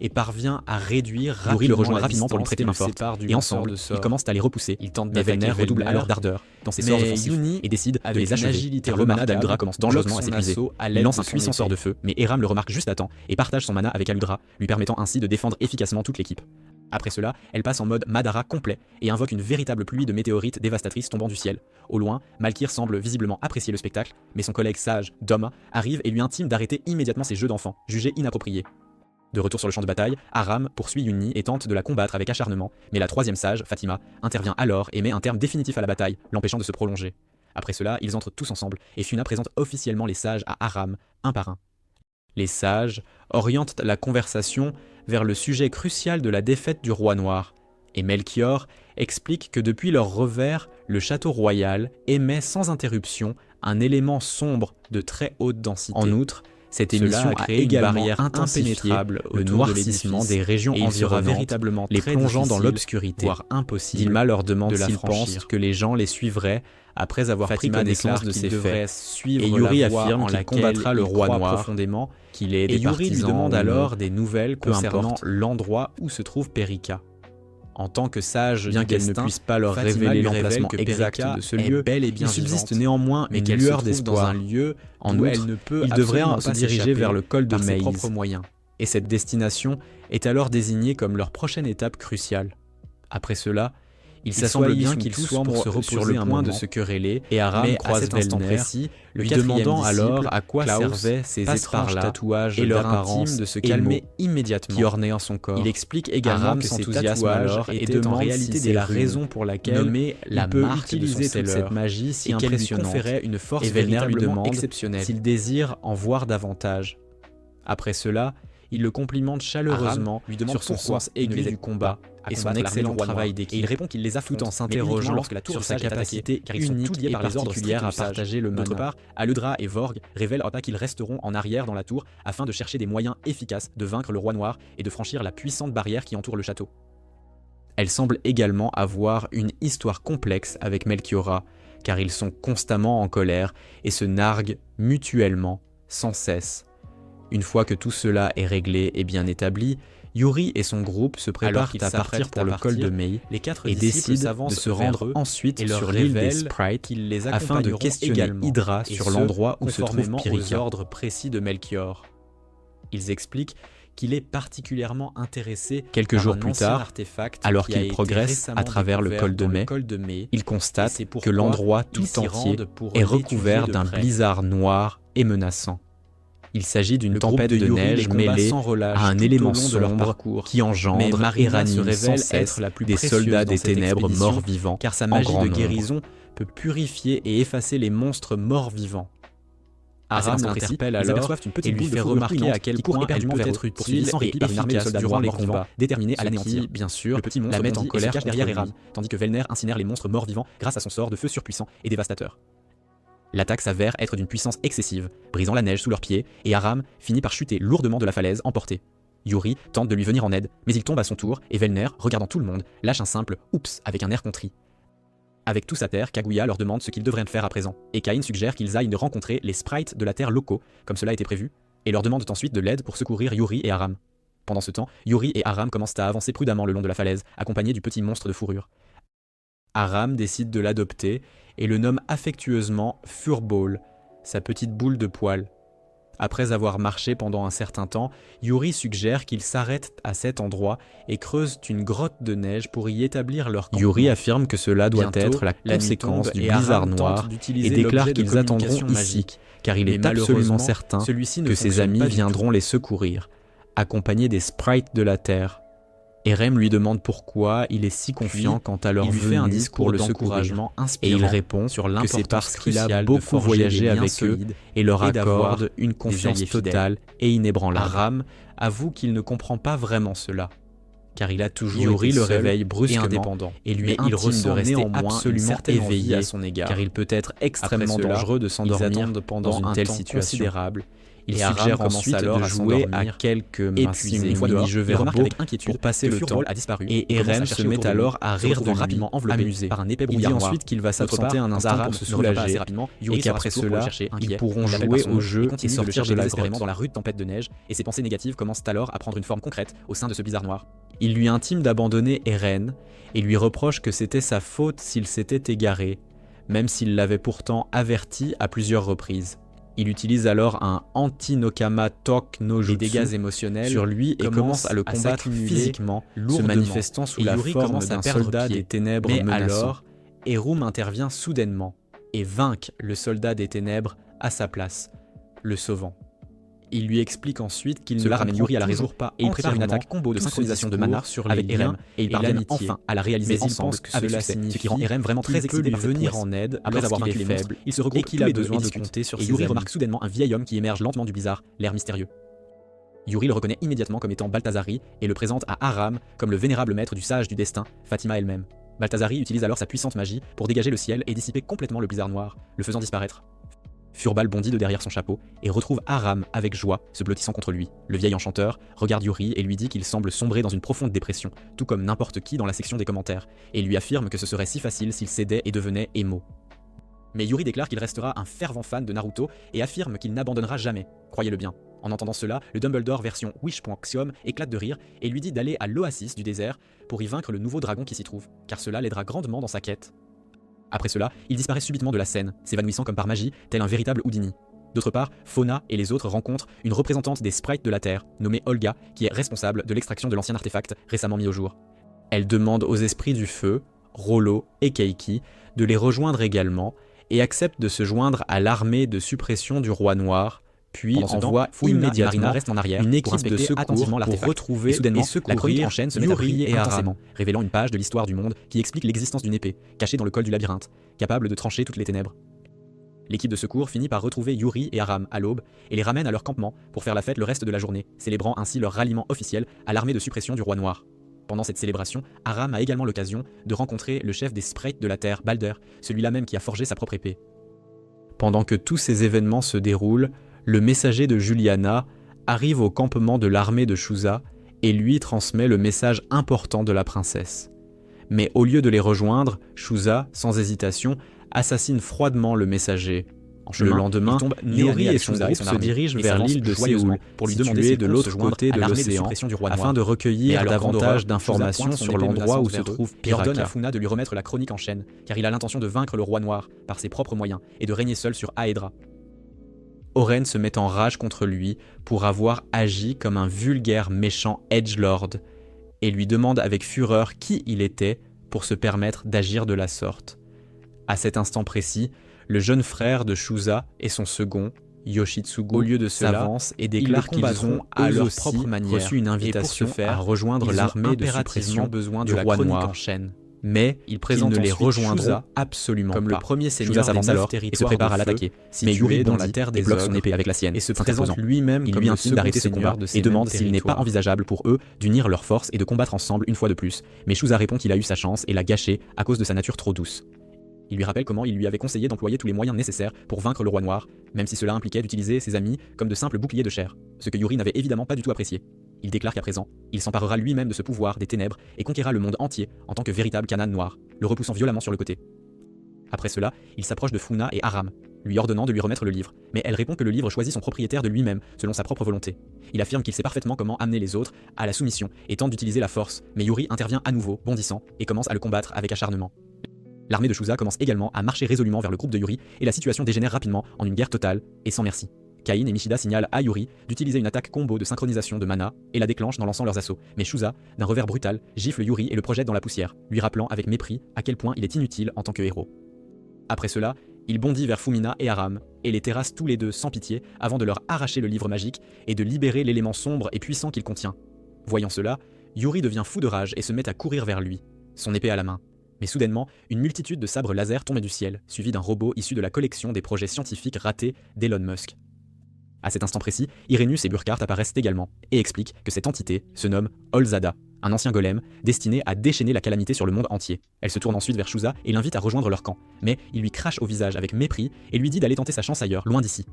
et parvient à réduire Yuri le rejoint rapidement pour lui prêter main forte, et ensemble, ils commencent à les repousser. Mais Velnir redouble alors d'ardeur dans ses sorts offensifs et décide de les achever, car le mana d'Aludra commence dangereusement à s'épuiser. Il lance un puissant sort de feu, mais Eram le remarque juste à temps et partage son mana avec Aludra, lui permettant ainsi de défendre efficacement toute l'équipe. Après cela, elle passe en mode Madara complet et invoque une véritable pluie de météorites dévastatrices tombant du ciel. Au loin, Malkir semble visiblement apprécier le spectacle, mais son collègue sage, Dom, arrive et lui intime d'arrêter immédiatement ses jeux d'enfants, jugés inappropriés. De retour sur le champ de bataille, Aram poursuit Yuni et tente de la combattre avec acharnement, mais la troisième sage, Fatima, intervient alors et met un terme définitif à la bataille, l'empêchant de se prolonger. Après cela, ils entrent tous ensemble et Funa présente officiellement les sages à Aram, un par un. Les sages orientent la conversation vers le sujet crucial de la défaite du roi noir, et Melchior explique que depuis leur revers, le château royal émet sans interruption un élément sombre de très haute densité. En outre, cette émission a créé une barrière impénétrable au noircissement des régions environnantes, les plongeant dans l'obscurité, voire impossible. Dilma leur demande s'ils pensent que les gens les suivraient après avoir pris connaissance de ces faits, et Yuri affirme qu'il combattra le roi noir profondément, qu'il est des partisans. Et Yuri lui demande alors des nouvelles concernant l'endroit où se trouve Pyrrhica. En tant que sage, bien qu'elle ne puisse pas leur révéler l'emplacement exact de ce lieu, il subsiste néanmoins une lueur d'espoir. En outre, il devrait se diriger vers le col de Maze. Et cette destination est alors désignée comme leur prochaine étape cruciale. Après cela, il semble bien qu'ils soient pour se reposer sur le point de se quereller, et Aram croise Velnir, lui demandant alors à quoi servaient ces étranges tatouages et leur intime de se calmer immédiatement qui ornaient en son corps. Il explique également que ces tatouages étaient en réalité la raison pour laquelle il peut utiliser toute cette magie si impressionnante, conférait une force véritablement exceptionnelle s'il désire en voir davantage. Après cela, il le complimente chaleureusement sur son sens aigu du combat et son excellent travail d'équipe. Et il répond qu'il les a tout en s'interrogeant sur sa capacité unique et particulière à partager le mana. D'autre part, Aludra et Vorg révèlent qu'ils resteront en arrière dans la tour afin de chercher des moyens efficaces de vaincre le roi noir et de franchir la puissante barrière qui entoure le château. Elle semble également avoir une histoire complexe avec Melchiora, car ils sont constamment en colère et se narguent mutuellement sans cesse. Une fois que tout cela est réglé et bien établi, Yuri et son groupe se préparent à partir pour le col de Mei et décident de se rendre ensuite sur l'île des Sprites afin de questionner Hydra sur l'endroit où se trouve Pyrrhica. Aux ordres précis de Melchior. Ils expliquent qu'il est particulièrement intéressé quelques jours plus tard, alors qu'il progresse à travers le col de Mei, il constate que l'endroit tout entier est recouvert d'un blizzard noir et menaçant. Il s'agit d'une tempête de neige mêlée à un élément sombre qui engendre et ranime sans cesse des soldats des ténèbres morts-vivants, car sa magie de guérison peut purifier et effacer les monstres morts-vivants. Aram l'interpelle alors et lui fait remarquer à quel point elle peut être utile et efficace durant les combats, déterminée à l'anéantir. Bien sûr, le petit monstre la met en colère derrière Eram, tandis que Velnir incinère les monstres morts-vivants grâce à son sort de feu surpuissant et dévastateur. L'attaque s'avère être d'une puissance excessive, brisant la neige sous leurs pieds, et Aram finit par chuter lourdement de la falaise, emporté. Yuri tente de lui venir en aide, mais il tombe à son tour, et Velnir, regardant tout le monde, lâche un simple « oups » avec un air contrit. Avec tous à terre, Kaguya leur demande ce qu'ils devraient faire à présent, et Cain suggère qu'ils aillent rencontrer les sprites de la terre locaux, comme cela était prévu, et leur demande ensuite de l'aide pour secourir Yuri et Aram. Pendant ce temps, Yuri et Aram commencent à avancer prudemment le long de la falaise, accompagnés du petit monstre de fourrure. Aram décide de l'adopter et le nomme affectueusement Furball, sa petite boule de poils. Après avoir marché pendant un certain temps, Yuri suggère qu'ils s'arrêtent à cet endroit et creusent une grotte de neige pour y établir leur campement. Yuri affirme que cela doit être la conséquence du blizzard noir et déclare qu'ils attendront ici, car il est absolument certain que ses amis viendront les secourir, accompagnés des sprites de la Terre. Erem lui demande pourquoi il est si confiant quant à leur venue un discours de encouragement inspirant, et il répond que c'est parce qu'il a beaucoup voyagé avec eux et leur accorde une confiance totale et inébranlable. Aram avoue qu'il ne comprend pas vraiment cela, car il a toujours Yuri le réveille brusquement et indépendant, et lui intime de rester absolument éveillé à son égard, car il peut être extrêmement dangereux de s'endormir pendant une telle situation considérable. Il suggère ensuite alors de jouer à quelques mini-jeux verbaux pour passer le temps, et Erem se met alors à rire de rapidement amusé par un épais brouillard noir. Il dit ensuite qu'il va s'absenter un instant pour se soulager, et qu'après cela, ils pourront jouer au jeu et sortir de la grotte dans la rude tempête de neige, et ses pensées négatives commencent alors à prendre une forme concrète au sein de ce blizzard noir. Il lui intime d'abandonner Eren, et lui reproche que c'était sa faute s'il s'était égaré, même s'il l'avait pourtant averti à plusieurs reprises. Il utilise alors un anti-Nokama Tok no Jutsu, des dégâts émotionnels sur lui, et commence à le combattre physiquement, se manifestant sous la forme d'un soldat des ténèbres menaçant. Mais alors, Erum intervient soudainement et vainc le soldat des ténèbres à sa place, le sauvant. Il lui explique ensuite qu'il ne ramène Yuri à la raison pas, et il prépare une attaque combo de synchronisation de mana sur avec Erem, et ils parviennent enfin à la réaliser ensemble avec succès, ce qui rend Erem vraiment très excité par venir en aide après avoir vaincu les faibles. Il se regroupe et qu'il a besoin de compter sur ses amis. Yuri remarque soudainement un vieil homme qui émerge lentement du blizzard, l'air mystérieux. Yuri le reconnaît immédiatement comme étant Balthazari et le présente à Aram comme le vénérable maître du sage du destin, Fatima elle-même. Balthazari utilise alors sa puissante magie pour dégager le ciel et dissiper complètement le blizzard noir, le faisant disparaître. Furbal bondit de derrière son chapeau et retrouve Aram avec joie, se blottissant contre lui. Le vieil enchanteur regarde Yuri et lui dit qu'il semble sombrer dans une profonde dépression, tout comme n'importe qui dans la section des commentaires, et lui affirme que ce serait si facile s'il cédait et devenait émo. Mais Yuri déclare qu'il restera un fervent fan de Naruto et affirme qu'il n'abandonnera jamais, croyez-le bien. En entendant cela, le Dumbledore version Wish.Axiom éclate de rire et lui dit d'aller à l'oasis du désert pour y vaincre le nouveau dragon qui s'y trouve, car cela l'aidera grandement dans sa quête. Après cela, il disparaît subitement de la scène, s'évanouissant comme par magie, tel un véritable Houdini. D'autre part, Fauna et les autres rencontrent une représentante des sprites de la Terre, nommée Olga, qui est responsable de l'extraction de l'ancien artefact récemment mis au jour. Elle demande aux esprits du feu, Rollo et Keiki, de les rejoindre également, et accepte de se joindre à l'armée de suppression du roi noir, puis envoie immédiatement reste en arrière une équipe de secours pour retrouver et secourir Yuri et Aram, révélant une page de l'histoire du monde qui explique l'existence d'une épée, cachée dans le col du labyrinthe, capable de trancher toutes les ténèbres. L'équipe de secours finit par retrouver Yuri et Aram à l'aube et les ramène à leur campement pour faire la fête le reste de la journée, célébrant ainsi leur ralliement officiel à l'armée de suppression du roi noir. Pendant cette célébration, Aram a également l'occasion de rencontrer le chef des sprites de la Terre, Balder, celui-là même qui a forgé sa propre épée. Pendant que tous ces événements se déroulent, le messager de Juliana arrive au campement de l'armée de Shusa et lui transmet le message important de la princesse. Mais au lieu de les rejoindre, Shusa, sans hésitation, assassine froidement le messager. Le lendemain, Yuri et son groupe se dirigent vers l'île de Séoul pour lui demander de l'autre côté de l'océan afin de recueillir davantage d'informations sur l'endroit où se trouve Piraka. Il ordonne à Funa de lui remettre la chronique en chaîne, car il a l'intention de vaincre le roi noir par ses propres moyens et de régner seul sur Aedra. Oren se met en rage contre lui pour avoir agi comme un vulgaire méchant edgelord et lui demande avec fureur qui il était pour se permettre d'agir de la sorte. À cet instant précis, le jeune frère de Shusa et son second, Yoshitsugu, au lieu de cela, s'avancent et déclarent qu'ils ont à leur propre manière reçu une invitation à rejoindre l'armée de suppression besoin du roi noir. En chaîne. Mais ils ne les rejoindront absolument comme pas. Le premier seigneur s'avance alors et se prépare à l'attaquer. Mais Yuri dans la terre des bloque son épée avec la sienne et se présente lui-même comme lui intime d'arrêter ce combat et demande s'il n'est pas envisageable pour eux d'unir leurs forces et de combattre ensemble une fois de plus. Mais Shusa répond qu'il a eu sa chance et l'a gâchée à cause de sa nature trop douce. Il lui rappelle comment il lui avait conseillé d'employer tous les moyens nécessaires pour vaincre le roi noir, même si cela impliquait d'utiliser ses amis comme de simples boucliers de chair, ce que Yuri n'avait évidemment pas du tout apprécié. Il déclare qu'à présent, il s'emparera lui-même de ce pouvoir des ténèbres et conquérera le monde entier en tant que véritable Kanan noir, le repoussant violemment sur le côté. Après cela, il s'approche de Funa et Aram, lui ordonnant de lui remettre le livre, mais elle répond que le livre choisit son propriétaire de lui-même, selon sa propre volonté. Il affirme qu'il sait parfaitement comment amener les autres à la soumission et tente d'utiliser la force, mais Yuri intervient à nouveau, bondissant, et commence à le combattre avec acharnement. L'armée de Shusa commence également à marcher résolument vers le groupe de Yuri et la situation dégénère rapidement en une guerre totale et sans merci. Cain et Michida signalent à Yuri d'utiliser une attaque combo de synchronisation de mana et la déclenchent en lançant leurs assauts. Mais Shusa, d'un revers brutal, gifle Yuri et le projette dans la poussière, lui rappelant avec mépris à quel point il est inutile en tant que héros. Après cela, il bondit vers Fumina et Aram, et les terrasse tous les deux sans pitié avant de leur arracher le livre magique et de libérer l'élément sombre et puissant qu'il contient. Voyant cela, Yuri devient fou de rage et se met à courir vers lui, son épée à la main. Mais soudainement, une multitude de sabres laser tombent du ciel, suivi d'un robot issu de la collection des projets scientifiques ratés d'Elon Musk. À cet instant précis, Irenus et Burkhardt apparaissent également, et expliquent que cette entité se nomme Olzada, un ancien golem destiné à déchaîner la calamité sur le monde entier. Elle se tourne ensuite vers Shusa et l'invite à rejoindre leur camp, mais il lui crache au visage avec mépris et lui dit d'aller tenter sa chance ailleurs, loin d'ici.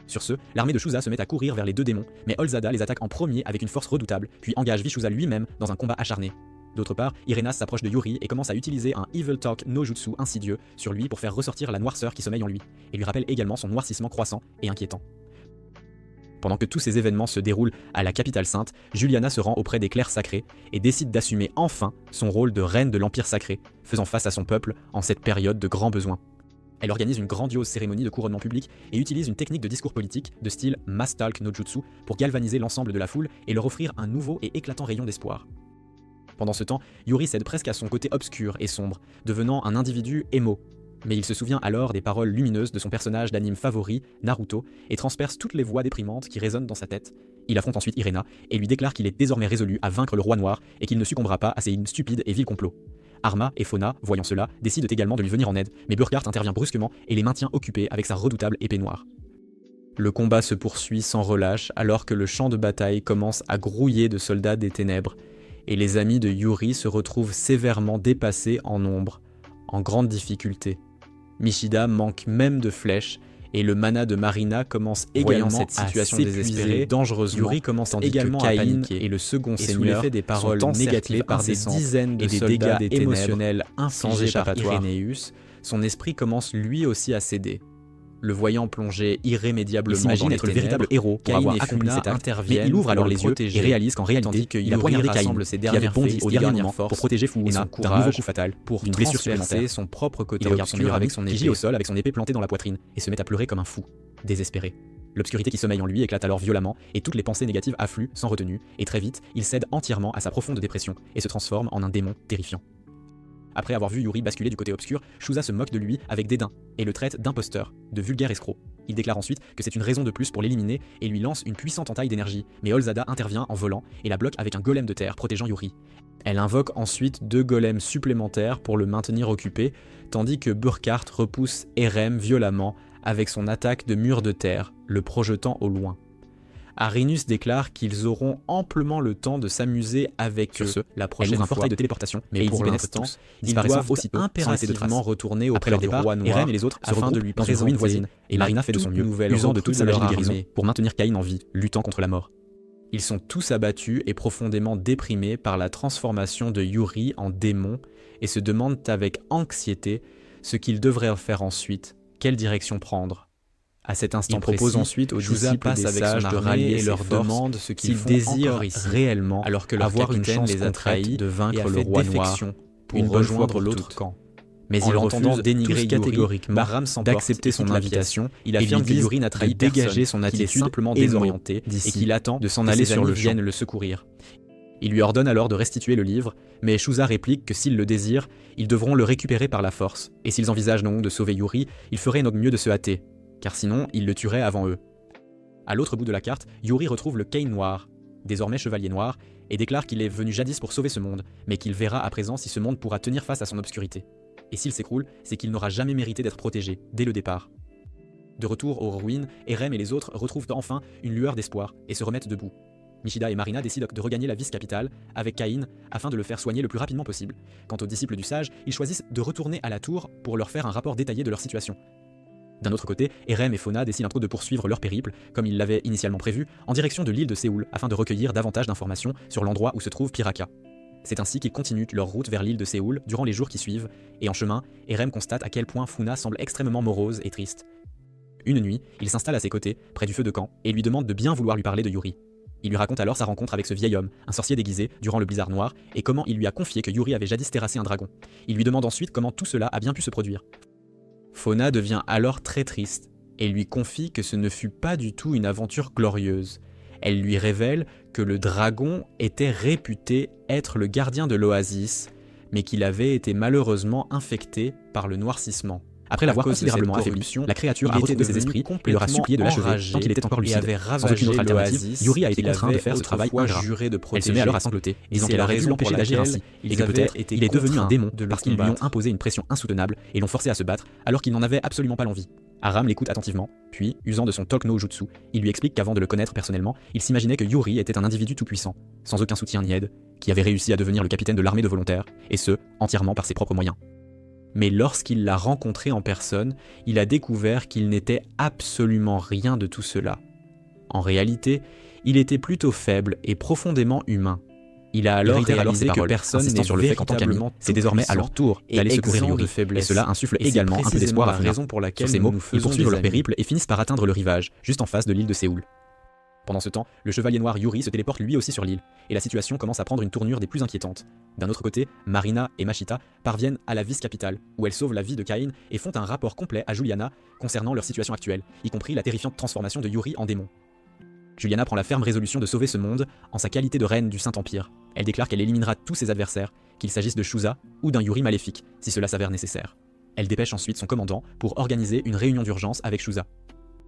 Sur ce, l'armée de Shusa se met à courir vers les deux démons, mais Olzada les attaque en premier avec une force redoutable, puis engage Vishusa lui-même dans un combat acharné. D'autre part, Irenas s'approche de Yuri et commence à utiliser un Evil Talk no Jutsu insidieux sur lui pour faire ressortir la noirceur qui sommeille en lui, et lui rappelle également son noircissement croissant et inquiétant. Pendant que tous ces événements se déroulent à la capitale sainte, Juliana se rend auprès des clercs sacrés et décide d'assumer enfin son rôle de reine de l'Empire sacré, faisant face à son peuple en cette période de grands besoins. Elle organise une grandiose cérémonie de couronnement public et utilise une technique de discours politique de style Mass Talk no Jutsu pour galvaniser l'ensemble de la foule et leur offrir un nouveau et éclatant rayon d'espoir. Pendant ce temps, Yuri cède presque à son côté obscur et sombre, devenant un individu émo. Mais il se souvient alors des paroles lumineuses de son personnage d'anime favori, Naruto, et transperce toutes les voix déprimantes qui résonnent dans sa tête. Il affronte ensuite Irena et lui déclare qu'il est désormais résolu à vaincre le roi noir et qu'il ne succombera pas à ces stupides et vils complots. Arma et Fauna, voyant cela, décident également de lui venir en aide, mais Burkhardt intervient brusquement et les maintient occupés avec sa redoutable épée noire. Le combat se poursuit sans relâche alors que le champ de bataille commence à grouiller de soldats des ténèbres, et les amis de Yuri se retrouvent sévèrement dépassés en nombre, en grande difficulté. Michida manque même de flèches, et le mana de Marina commence également cette situation désespérée, dangereusement. Yuri commence également à paniquer, et le second seigneur fait des paroles négatives par des dizaines de soldats émotionnels infligés par Irenaeus. Son esprit commence lui aussi à céder. Le voyant plongé irrémédiablement dans être le véritable héros pour avoir accompli cet acte, mais il ouvre alors les yeux et réalise qu'en réalité, il a poignardé Cain, qui avait bondi au dernier moment pour protéger Fuuna d'un nouveau coup fatal, pour une blessure supplémentaire. Son propre côté obscur avec son épée, qui gît au sol avec son épée plantée dans la poitrine, et se met à pleurer comme un fou, désespéré. L'obscurité qui sommeille en lui éclate alors violemment, et toutes les pensées négatives affluent sans retenue, et très vite, il cède entièrement à sa profonde dépression, et se transforme en un démon terrifiant. Après avoir vu Yuri basculer du côté obscur, Shusa se moque de lui avec dédain et le traite d'imposteur, de vulgaire escroc. Il déclare ensuite que c'est une raison de plus pour l'éliminer et lui lance une puissante entaille d'énergie, mais Olzada intervient en volant et la bloque avec un golem de terre protégeant Yuri. Elle invoque ensuite 2 golems supplémentaires pour le maintenir occupé, tandis que Burkhardt repousse Erem violemment avec son attaque de mur de terre, le projetant au loin. Arinus déclare qu'ils auront amplement le temps de s'amuser avec eux la prochaine fois. Un portail de téléportation, mais pour l'instant, ils doivent aussi impérativement retourner auprès du roi noir, Eren et les autres afin de lui présenter une voisine. Et Marina fait de son mieux, usant de toute sa magie de guérison pour maintenir Cain en vie, luttant contre la mort. Ils sont tous abattus et profondément déprimés par la transformation de Yuri en démon et se demandent avec anxiété ce qu'ils devraient faire ensuite, quelle direction prendre. À cet instant, il propose ensuite aux disciples des sages de rallier et leur demande ce qu'ils désirent réellement, alors que leur avoir une chance les a trahis de vaincre le roi noir pour une rejoindre l'autre camp. Mais il refuse dénigrer catégoriquement d'accepter son invitation. Il affirme que Yuri n'a trahi personne, dégager son attitude simplement désorientée et qu'il attend de s'en aller sur le champ le secourir. Il lui ordonne alors de restituer le livre, mais Shusa réplique que s'ils le désirent, ils devront le récupérer par la force, et s'ils envisagent donc de sauver Yuri, ils feraient donc mieux de se hâter, car sinon, ils le tueraient avant eux. À l'autre bout de la carte, Yuri retrouve le Cain noir, désormais chevalier noir, et déclare qu'il est venu jadis pour sauver ce monde, mais qu'il verra à présent si ce monde pourra tenir face à son obscurité. Et s'il s'écroule, c'est qu'il n'aura jamais mérité d'être protégé, dès le départ. De retour aux ruines, Erem et les autres retrouvent enfin une lueur d'espoir, et se remettent debout. Michida et Marina décident de regagner la vice-capitale avec Cain afin de le faire soigner le plus rapidement possible. Quant aux disciples du sage, ils choisissent de retourner à la tour pour leur faire un rapport détaillé de leur situation. D'un autre côté, Erem et Fauna décident de poursuivre leur périple, comme ils l'avaient initialement prévu, en direction de l'île de Séoul afin de recueillir davantage d'informations sur l'endroit où se trouve Piraka. C'est ainsi qu'ils continuent leur route vers l'île de Séoul durant les jours qui suivent, et en chemin, Erem constate à quel point Funa semble extrêmement morose et triste. Une nuit, il s'installe à ses côtés, près du feu de camp, et lui demande de bien vouloir lui parler de Yuri. Il lui raconte alors sa rencontre avec ce vieil homme, un sorcier déguisé, durant le blizzard noir, et comment il lui a confié que Yuri avait jadis terrassé un dragon. Il lui demande ensuite comment tout cela a bien pu se produire. Fauna devient alors très triste, et lui confie que ce ne fut pas du tout une aventure glorieuse. Elle lui révèle que le dragon était réputé être le gardien de l'oasis, mais qu'il avait été malheureusement infecté par le noircissement. Après l'avoir considérablement affaibli, la créature a retrouvé ses esprits et leur a supplié de l'achever tant qu'il était encore lucide. Sans aucune autre alternative, Yuri a été contraint de faire ce travail ingrat. Elle se met alors à sangloter, disant qu'elle aurait dû l'empêcher d'agir ainsi, et que peut-être il est devenu un démon parce qu'ils lui ont imposé une pression insoutenable et l'ont forcé à se battre alors qu'il n'en avait absolument pas l'envie. Aram l'écoute attentivement, puis, usant de son Talk no Jutsu, il lui explique qu'avant de le connaître personnellement, il s'imaginait que Yuri était un individu tout-puissant, sans aucun soutien ni aide, qui avait réussi à devenir le capitaine de l'armée de volontaires, et ce, entièrement par ses propres moyens. Mais lorsqu'il l'a rencontré en personne, il a découvert qu'il n'était absolument rien de tout cela. En réalité, il était plutôt faible et profondément humain. Il a alors réalisé que personne n'est sur le fait qu'en tant qu'ami, c'est désormais à leur tour d'aller secourir Yuri, et cela insuffle également un peu d'espoir à Funa. Sur ces mots, ils poursuivent leur périple et finissent par atteindre le rivage, juste en face de l'île de Séoul. Pendant ce temps, le chevalier noir Yuri se téléporte lui aussi sur l'île, et la situation commence à prendre une tournure des plus inquiétantes. D'un autre côté, Marina et Mashita parviennent à la vice-capitale, où elles sauvent la vie de Cain et font un rapport complet à Juliana concernant leur situation actuelle, y compris la terrifiante transformation de Yuri en démon. Juliana prend la ferme résolution de sauver ce monde en sa qualité de reine du Saint-Empire. Elle déclare qu'elle éliminera tous ses adversaires, qu'il s'agisse de Shusa ou d'un Yuri maléfique, si cela s'avère nécessaire. Elle dépêche ensuite son commandant pour organiser une réunion d'urgence avec Shusa.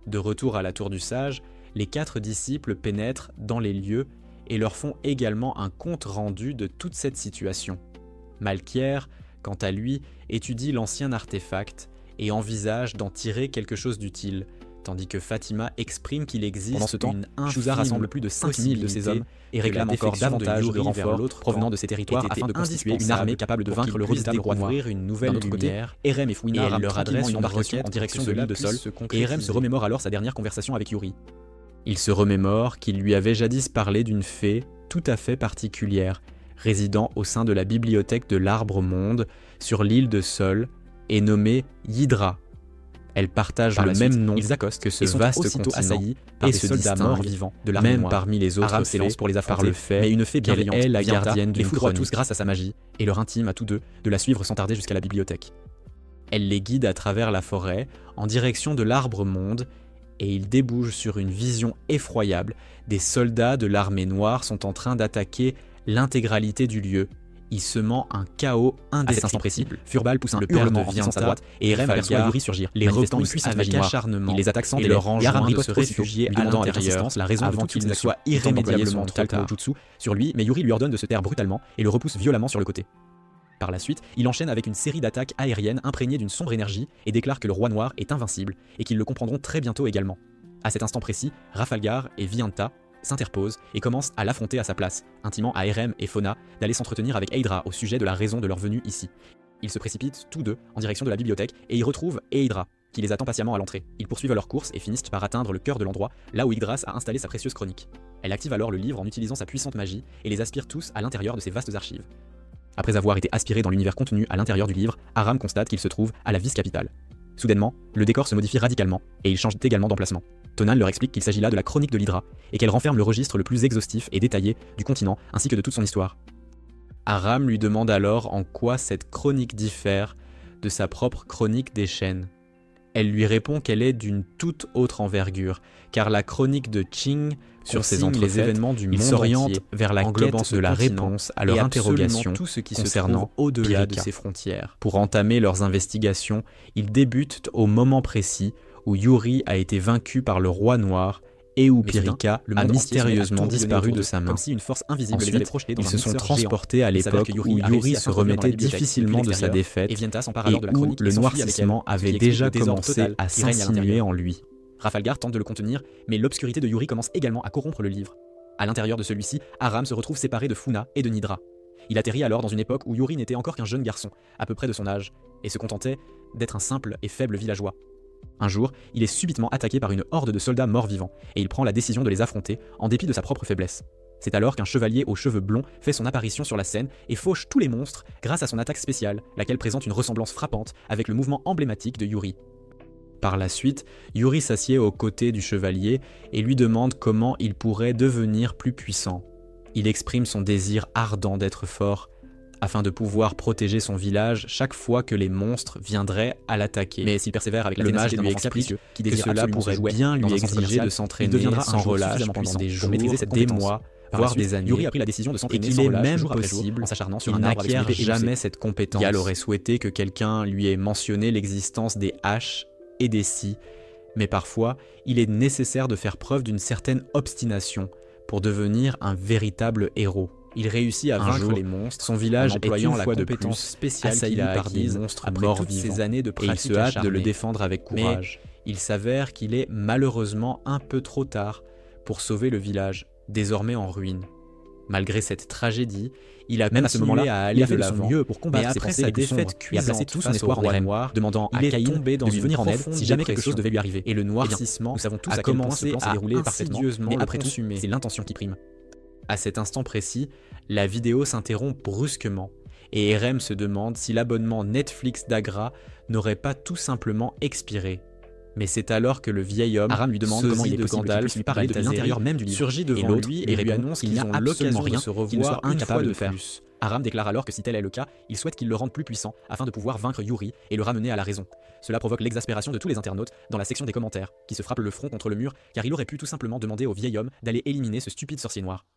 De retour à la tour du sage, les 4 disciples pénètrent dans les lieux et leur font également un compte rendu de toute cette situation. Malkier, quant à lui, étudie l'ancien artefact et envisage d'en tirer quelque chose d'utile, tandis que Fatima exprime qu'il existe pendant ce temps, Shusa rassemble plus de 5000 de ses hommes et réclame encore davantage de renforts provenant de ses territoires afin de constituer une armée capable de vaincre le redoutable roi noir. Une nouvelle lumière, côté, Erem et Fouina leur adressent une embarcation en direction de l'île de Sol, et Erem se remémore alors sa dernière conversation avec Yuri. Il se remémore qu'il lui avait jadis parlé d'une fée tout à fait particulière, résidant au sein de la bibliothèque de l'Arbre Monde sur l'île de Sol et nommée Yidra. Elles partagent le même nom que ce vaste continent assailli et se distinguent morts vivants de l'armée noire. Même parmi les autres fées pour les affronter, mais une fée bienveillante est la gardienne d'une chronique. Tous grâce à sa magie et leur intime à tous deux de la suivre sans tarder jusqu'à la bibliothèque. Elle les guide à travers la forêt en direction de l'Arbre Monde et ils débouchent sur une vision effroyable. Des soldats de l'armée noire sont en train d'attaquer l'intégralité du lieu, y semant un chaos indescriptible. À cet instant précis, Furbal pousse un hurlement en sa droite et Erem aperçoit Yuri surgir, les manifestant une puissante magie noire. Il les attaque sans délai, et Aram riposte se réfugier à l'intérieur, la raison avant qu'il ne soit irrémédiablement Talk no Jutsu sur lui, mais Yuri lui ordonne de se taire brutalement et le repousse violemment sur le côté. Par la suite, il enchaîne avec une série d'attaques aériennes imprégnées d'une sombre énergie et déclare que le roi noir est invincible et qu'ils le comprendront très bientôt également. À cet instant précis, Rafalgar et Vianta s'interposent et commencent à l'affronter à sa place, intimant à Erem et Fona d'aller s'entretenir avec Eidra au sujet de la raison de leur venue ici. Ils se précipitent tous deux en direction de la bibliothèque et y retrouvent Eidra, qui les attend patiemment à l'entrée. Ils poursuivent leur course et finissent par atteindre le cœur de l'endroit, là où Yggdrass a installé sa précieuse chronique. Elle active alors le livre en utilisant sa puissante magie et les aspire tous à l'intérieur de ses vastes archives. Après avoir été aspiré dans l'univers contenu à l'intérieur du livre, Aram constate qu'il se trouve à la vice-capitale. Soudainement, le décor se modifie radicalement, et il change également d'emplacement. Tonan leur explique qu'il s'agit là de la chronique de l'Hydra, et qu'elle renferme le registre le plus exhaustif et détaillé du continent, ainsi que de toute son histoire. Aram lui demande alors en quoi cette chronique diffère de sa propre chronique des chaînes. Elle lui répond qu'elle est d'une toute autre envergure, car la chronique de Qing sur les événements du monde s'oriente vers la quête de la réponse à leur interrogation concernant au-delà de ses frontières. Pour entamer leurs investigations, ils débutent au moment précis où Yuri a été vaincu par le roi noir et où Pirika a mystérieusement disparu de sa main. Comme si une force invisible les avait projetés dans ils se sont transportés à l'époque où Yuri se remettait difficilement de sa défaite et où le noircissement avait déjà commencé à s'insinuer en lui. Rafalgar tente de le contenir, mais l'obscurité de Yuri commence également à corrompre le livre. À l'intérieur de celui-ci, Aram se retrouve séparé de Funa et de Nidra. Il atterrit alors dans une époque où Yuri n'était encore qu'un jeune garçon, à peu près de son âge, et se contentait d'être un simple et faible villageois. Un jour, il est subitement attaqué par une horde de soldats morts-vivants, et il prend la décision de les affronter en dépit de sa propre faiblesse. C'est alors qu'un chevalier aux cheveux blonds fait son apparition sur la scène et fauche tous les monstres grâce à son attaque spéciale, laquelle présente une ressemblance frappante avec le mouvement emblématique de Yuri. Par la suite, Yuri s'assied aux côtés du chevalier et lui demande comment il pourrait devenir plus puissant. Il exprime son désir ardent d'être fort, afin de pouvoir protéger son village chaque fois que les monstres viendraient à l'attaquer. Mais s'il persévère avec la mage lui explique que cela pourrait bien lui exiger de s'entraîner sans relâche pendant des jours, des mois, voire des années. Yuri a pris la décision de s'entraîner sans relâche, même possible, en s'acharnant sur un arbre avec son épée jamais cette compétence. Gal aurait souhaité que quelqu'un lui ait mentionné l'existence des haches et des scies, mais parfois, il est nécessaire de faire preuve d'une certaine obstination pour devenir un véritable héros. Il réussit à vaincre les monstres, son village employant la compétence spéciale qu'il a acquise par des monstres morts-vivants, ces années de pratique et il se hâte de le défendre avec courage. Mais il s'avère qu'il est malheureusement un peu trop tard pour sauver le village, désormais en ruine. Malgré cette tragédie, il a même à ce moment-là à aller de l'avant, mieux pour combattre ses pensées sa défaite cuisante, et a placé tout son espoir en Irem Noir, demandant à Caïn de lui venir en aide si jamais quelque chose devait lui arriver. Et le noircissement, nous savons tous à quel point ce plan s'est déroulé parfaitement, mais après tout, c'est l'intention qui prime. À cet instant précis, la vidéo s'interrompt brusquement, et Irem se demande si l'abonnement Netflix d'Agra n'aurait pas tout simplement expiré. Mais c'est alors que le vieil homme lui demande comment il est possible qu'il puisse lui parler depuis l'intérieur même du livre, surgit devant lui et lui annonce qu'ils n'ont absolument rien de se revoir, qu'il ne soit incapable de faire. Aram déclare alors que si tel est le cas, il souhaite qu'il le rende plus puissant afin de pouvoir vaincre Yuri et le ramener à la raison. Cela provoque l'exaspération de tous les internautes dans la section des commentaires, qui se frappent le front contre le mur car il aurait pu tout simplement demander au vieil homme d'aller éliminer ce stupide sorcier noir.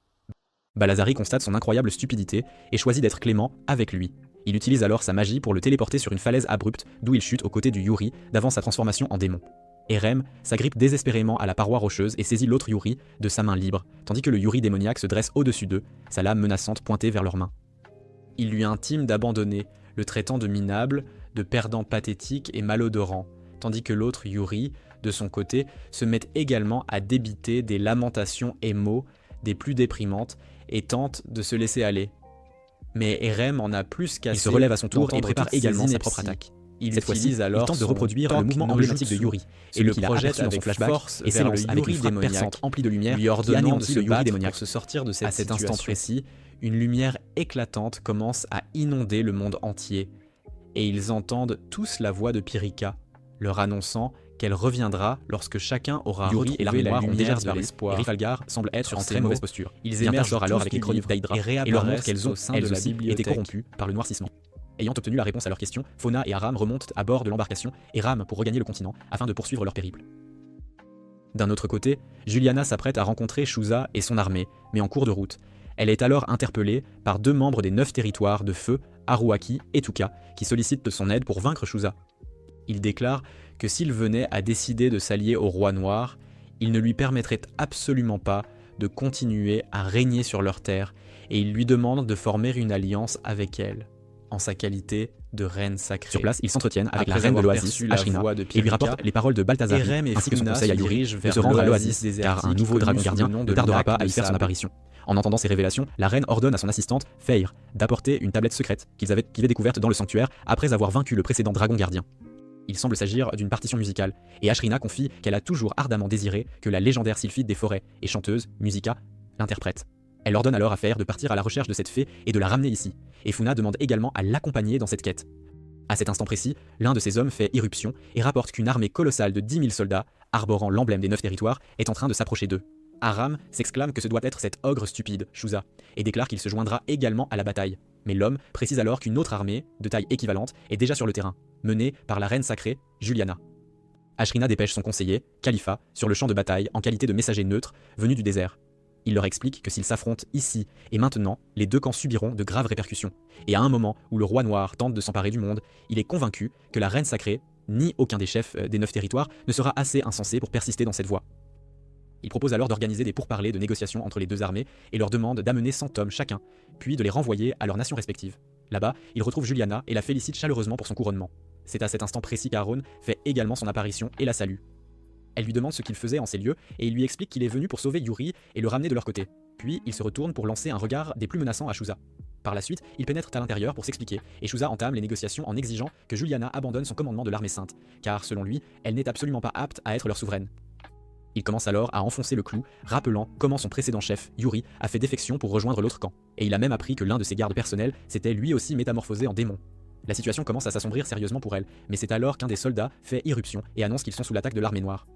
Balazari constate son incroyable stupidité et choisit d'être clément avec lui. Il utilise alors sa magie pour le téléporter sur une falaise abrupte d'où il chute aux côtés du Yuri d'avant sa transformation en démon. Irem s'agrippe désespérément à la paroi rocheuse et saisit l'autre Yuri de sa main libre, tandis que le Yuri démoniaque se dresse au-dessus d'eux, sa lame menaçante pointée vers leurs mains. Il lui intime d'abandonner, le traitant de minable, de perdant pathétique et malodorant, tandis que l'autre Yuri, de son côté, se met également à débiter des lamentations émo, des plus déprimantes, et tente de se laisser aller. Mais Irem en a plus qu'assez. Il se relève à son tour et prépare également sa propre attaque. Cette fois-ci, il tente de reproduire le mouvement emblématique de Yuri, et le projette avec son flashback et s'élance avec une frappe perçante emplie de lumière lui ordonnant de le Yuri démoniaque. Se sortir de cette situation. À cet instant précis, une lumière éclatante commence à inonder le monde entier, et ils entendent tous la voix de Pyrrhika, leur annonçant qu'elle reviendra lorsque chacun aura Yuri et l'armée noire ont déjà de l'espoir. Rifalgar semble être en très mauvaise posture. Ils émergent alors avec les chroniques d'Hydra et leur montrent qu'elles ont, elles aussi, été corrompues par le noircissement. Ayant obtenu la réponse à leurs questions, Fauna et Aram remontent à bord de l'embarcation et rament pour regagner le continent afin de poursuivre leur périple. D'un autre côté, Juliana s'apprête à rencontrer Shuza et son armée, mais en cours de route. Elle est alors interpellée par 2 membres des 9 territoires de feu, Haruaki et Tuka, qui sollicitent de son aide pour vaincre Shuza. Il déclare que s'il venait à décider de s'allier au roi noir, il ne lui permettrait absolument pas de continuer à régner sur leur terre, et il lui demande de former une alliance avec elle, en sa qualité de reine sacrée. Sur place, ils s'entretiennent avec la reine de l'Oasis, Ashrina, et lui rapportent les paroles de Balthazar, ainsi que son conseil à Yuri de se rendre à l'Oasis, car un nouveau dragon gardien ne tardera pas à y faire son apparition. En entendant ces révélations, la reine ordonne à son assistante, Feyre, d'apporter une tablette secrète qu'ils avaient découverte dans le sanctuaire après avoir vaincu le précédent dragon gardien. Il semble s'agir d'une partition musicale, et Ashrina confie qu'elle a toujours ardemment désiré que la légendaire sylphide des forêts et chanteuse, Musica, l'interprète. Elle ordonne alors à Feyre de partir à la recherche de cette fée et de la ramener ici, et Funa demande également à l'accompagner dans cette quête. À cet instant précis, l'un de ses hommes fait irruption et rapporte qu'une armée colossale de 10 000 soldats, arborant l'emblème des 9 territoires, est en train de s'approcher d'eux. Aram s'exclame que ce doit être cet ogre stupide, Shuza, et déclare qu'il se joindra également à la bataille. Mais l'homme précise alors qu'une autre armée, de taille équivalente, est déjà sur le terrain, menée par la reine sacrée, Juliana. Ashrina dépêche son conseiller, Khalifa, sur le champ de bataille en qualité de messager neutre venu du désert. Il leur explique que s'ils s'affrontent ici et maintenant, les 2 camps subiront de graves répercussions. Et à un moment où le roi noir tente de s'emparer du monde, il est convaincu que la reine sacrée, ni aucun des chefs des 9 territoires, ne sera assez insensé pour persister dans cette voie. Il propose alors d'organiser des pourparlers de négociations entre les 2 armées et leur demande d'amener 100 hommes chacun, puis de les renvoyer à leurs nations respectives. Là-bas, il retrouve Juliana et la félicite chaleureusement pour son couronnement. C'est à cet instant précis qu'Aaron fait également son apparition et la salue. Elle lui demande ce qu'il faisait en ces lieux et il lui explique qu'il est venu pour sauver Yuri et le ramener de leur côté. Puis il se retourne pour lancer un regard des plus menaçants à Shuza. Par la suite, ils pénètrent à l'intérieur pour s'expliquer et Shuza entame les négociations en exigeant que Juliana abandonne son commandement de l'armée sainte, car selon lui, elle n'est absolument pas apte à être leur souveraine. Il commence alors à enfoncer le clou, rappelant comment son précédent chef, Yuri, a fait défection pour rejoindre l'autre camp, et il a même appris que l'un de ses gardes personnels s'était lui aussi métamorphosé en démon. La situation commence à s'assombrir sérieusement pour elle, mais c'est alors qu'un des soldats fait irruption et annonce qu'ils sont sous l'attaque de l'armée noire.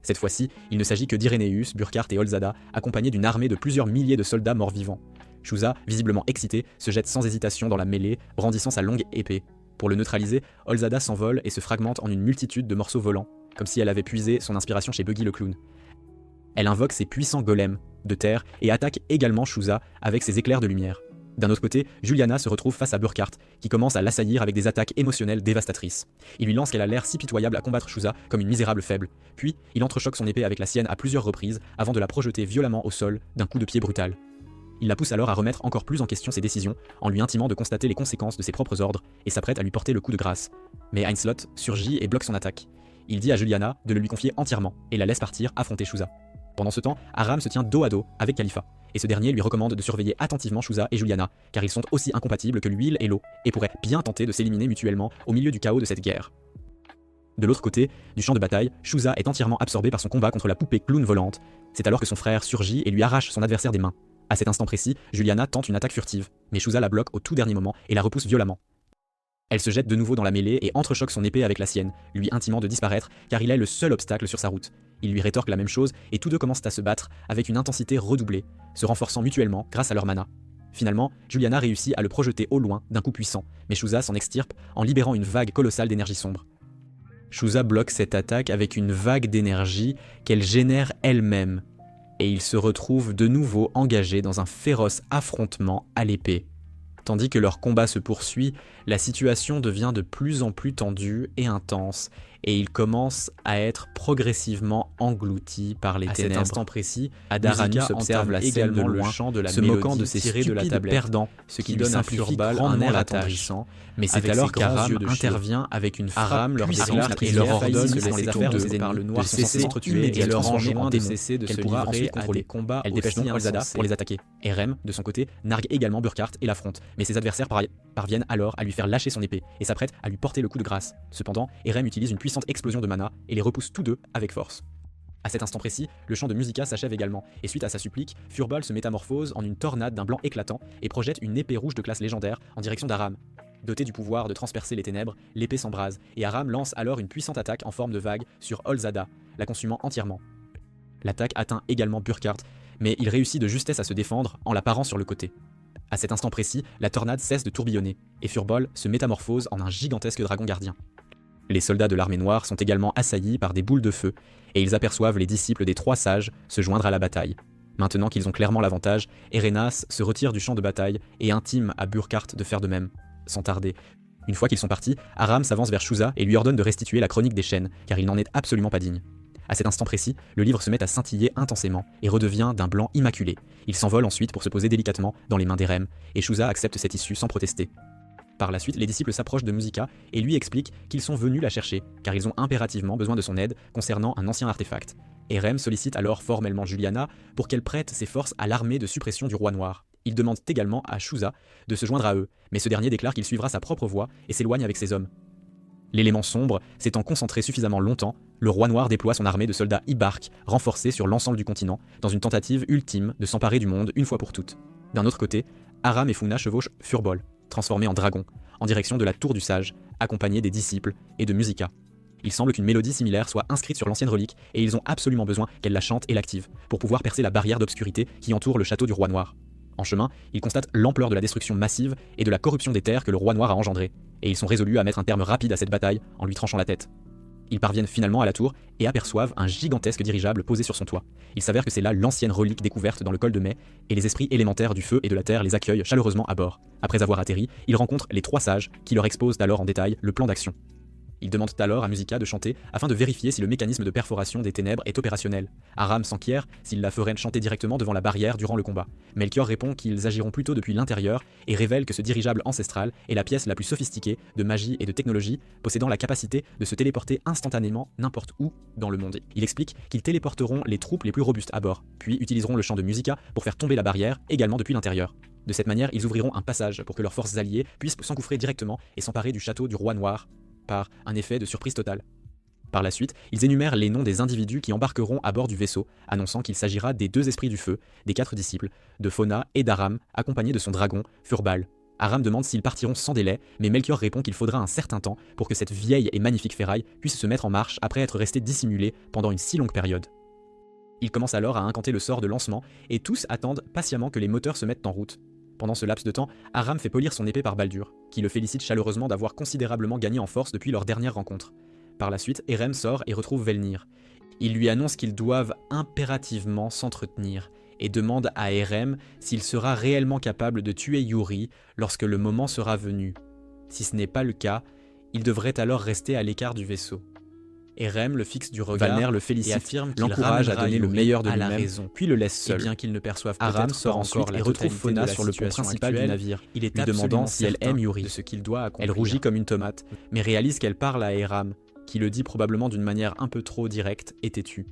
Cette fois-ci, il ne s'agit que d'Irénéus, Burkhart et Olzada, accompagnés d'une armée de plusieurs milliers de soldats morts-vivants. Shuza, visiblement excité, se jette sans hésitation dans la mêlée, brandissant sa longue épée. Pour le neutraliser, Olzada s'envole et se fragmente en une multitude de morceaux volants, comme si elle avait puisé son inspiration chez Buggy le clown. Elle invoque ses puissants golems de terre et attaque également Shuza avec ses éclairs de lumière. D'un autre côté, Juliana se retrouve face à Burkhart, qui commence à l'assaillir avec des attaques émotionnelles dévastatrices. Il lui lance qu'elle a l'air si pitoyable à combattre Shuza comme une misérable faible, puis il entrechoque son épée avec la sienne à plusieurs reprises avant de la projeter violemment au sol d'un coup de pied brutal. Il la pousse alors à remettre encore plus en question ses décisions, en lui intimant de constater les conséquences de ses propres ordres, et s'apprête à lui porter le coup de grâce. Mais Ainslot surgit et bloque son attaque. Il dit à Juliana de le lui confier entièrement, et la laisse partir affronter Shuza. Pendant ce temps, Aram se tient dos à dos avec Khalifa, et ce dernier lui recommande de surveiller attentivement Shuza et Juliana, car ils sont aussi incompatibles que l'huile et l'eau, et pourraient bien tenter de s'éliminer mutuellement au milieu du chaos de cette guerre. De l'autre côté du champ de bataille, Shuza est entièrement absorbé par son combat contre la poupée clown volante. C'est alors que son frère surgit et lui arrache son adversaire des mains. À cet instant précis, Juliana tente une attaque furtive, mais Shuza la bloque au tout dernier moment et la repousse violemment. Elle se jette de nouveau dans la mêlée et entrechoque son épée avec la sienne, lui intimant de disparaître car il est le seul obstacle sur sa route. Il lui rétorque la même chose et tous deux commencent à se battre avec une intensité redoublée, se renforçant mutuellement grâce à leur mana. Finalement, Juliana réussit à le projeter au loin d'un coup puissant, mais Shuza s'en extirpe en libérant une vague colossale d'énergie sombre. Shuza bloque cette attaque avec une vague d'énergie qu'elle génère elle-même, et ils se retrouvent de nouveau engagés dans un féroce affrontement à l'épée. Tandis que leur combat se poursuit, la situation devient de plus en plus tendue et intense, et ils commencent à être progressivement engloutis par les ténèbres. À cet instant précis, Adarani observe la scène de loin, se moquant de ses stupides perdants, ce qui donne à Furbal un air attendrissant. Mais c'est alors qu'Aram intervient avec une frappe puissante et leur ordonne les affaires de ses ennemis de cesser d'entretuer et leur enjoint de cesser de se livrer à des combats. Elle dépêche donc Olzada pour les attaquer. Et Rem, de son côté, nargue également Burkhart et l'affronte, mais ses adversaires parviennent alors à lui faire lâcher son épée et s'apprêtent à lui porter le coup de grâce. Cependant, Erem utilise une puissante explosion de mana et les repousse tous deux avec force. À cet instant précis, le chant de Musica s'achève également, et suite à sa supplique, Furball se métamorphose en une tornade d'un blanc éclatant et projette une épée rouge de classe légendaire en direction d'Aram. Dotée du pouvoir de transpercer les ténèbres, l'épée s'embrase, et Aram lance alors une puissante attaque en forme de vague sur Olzada, la consumant entièrement. L'attaque atteint également Burkhart, mais il réussit de justesse à se défendre en la parant sur le côté. À cet instant précis, la tornade cesse de tourbillonner, et Furball se métamorphose en un gigantesque dragon gardien. Les soldats de l'armée noire sont également assaillis par des boules de feu, et ils aperçoivent les disciples des trois sages se joindre à la bataille. Maintenant qu'ils ont clairement l'avantage, Erenas se retire du champ de bataille et intime à Burkhart de faire de même, sans tarder. Une fois qu'ils sont partis, Aram s'avance vers Shuza et lui ordonne de restituer la chronique des chaînes, car il n'en est absolument pas digne. À cet instant précis, le livre se met à scintiller intensément et redevient d'un blanc immaculé. Il s'envole ensuite pour se poser délicatement dans les mains d'Erem, et Shuza accepte cette issue sans protester. Par la suite, les disciples s'approchent de Musica et lui expliquent qu'ils sont venus la chercher, car ils ont impérativement besoin de son aide concernant un ancien artefact. Erem sollicite alors formellement Juliana pour qu'elle prête ses forces à l'armée de suppression du roi noir. Il demande également à Shuza de se joindre à eux, mais ce dernier déclare qu'il suivra sa propre voie et s'éloigne avec ses hommes. L'élément sombre s'étant concentré suffisamment longtemps, le roi noir déploie son armée de soldats Ibark renforcés sur l'ensemble du continent, dans une tentative ultime de s'emparer du monde une fois pour toutes. D'un autre côté, Aram et Funa chevauchent Furball, transformé en dragon, en direction de la tour du sage, accompagné des disciples et de Musica. Il semble qu'une mélodie similaire soit inscrite sur l'ancienne relique et ils ont absolument besoin qu'elle la chante et l'active, pour pouvoir percer la barrière d'obscurité qui entoure le château du roi noir. En chemin, ils constatent l'ampleur de la destruction massive et de la corruption des terres que le roi noir a engendrée, et ils sont résolus à mettre un terme rapide à cette bataille en lui tranchant la tête. Ils parviennent finalement à la tour et aperçoivent un gigantesque dirigeable posé sur son toit. Il s'avère que c'est là l'ancienne relique découverte dans le col de mai, et les esprits élémentaires du feu et de la terre les accueillent chaleureusement à bord. Après avoir atterri, ils rencontrent les trois sages qui leur exposent alors en détail le plan d'action. Ils demandent alors à Musica de chanter afin de vérifier si le mécanisme de perforation des ténèbres est opérationnel. Aram s'enquiert s'ils la feraient chanter directement devant la barrière durant le combat. Melchior répond qu'ils agiront plutôt depuis l'intérieur et révèle que ce dirigeable ancestral est la pièce la plus sophistiquée de magie et de technologie, possédant la capacité de se téléporter instantanément n'importe où dans le monde. Il explique qu'ils téléporteront les troupes les plus robustes à bord, puis utiliseront le chant de Musica pour faire tomber la barrière également depuis l'intérieur. De cette manière, ils ouvriront un passage pour que leurs forces alliées puissent s'engouffrer directement et s'emparer du château du roi noir, par un effet de surprise totale. Par la suite, ils énumèrent les noms des individus qui embarqueront à bord du vaisseau, annonçant qu'il s'agira des deux esprits du feu, des 4 disciples, de Fauna et d'Aram, accompagnés de son dragon, Furball. Aram demande s'ils partiront sans délai, mais Melchior répond qu'il faudra un certain temps pour que cette vieille et magnifique ferraille puisse se mettre en marche après être restée dissimulée pendant une si longue période. Il commence alors à incanter le sort de lancement, et tous attendent patiemment que les moteurs se mettent en route. Pendant ce laps de temps, Aram fait polir son épée par Baldur, qui le félicite chaleureusement d'avoir considérablement gagné en force depuis leur dernière rencontre. Par la suite, Erem sort et retrouve Velnir. Il lui annonce qu'ils doivent impérativement s'entretenir, et demande à Erem s'il sera réellement capable de tuer Yuri lorsque le moment sera venu. Si ce n'est pas le cas, il devrait alors rester à l'écart du vaisseau. Erem le fixe du regard, Valner le félicite, et affirme qu'il l'encourage à donner le meilleur de lui-même, raison. puis le laisse seul. Et bien qu'il ne perçoive Aram peut-être sort pas ensuite encore et la retrouve totalité Fauna de la sur le pont situation principal du actuelle, navire, il est lui demandant si elle certain aime Yuri. de ce qu'il doit accomplir. Elle rougit comme une tomate, mais réalise qu'elle parle à Eram, qui le dit probablement d'une manière un peu trop directe et têtue.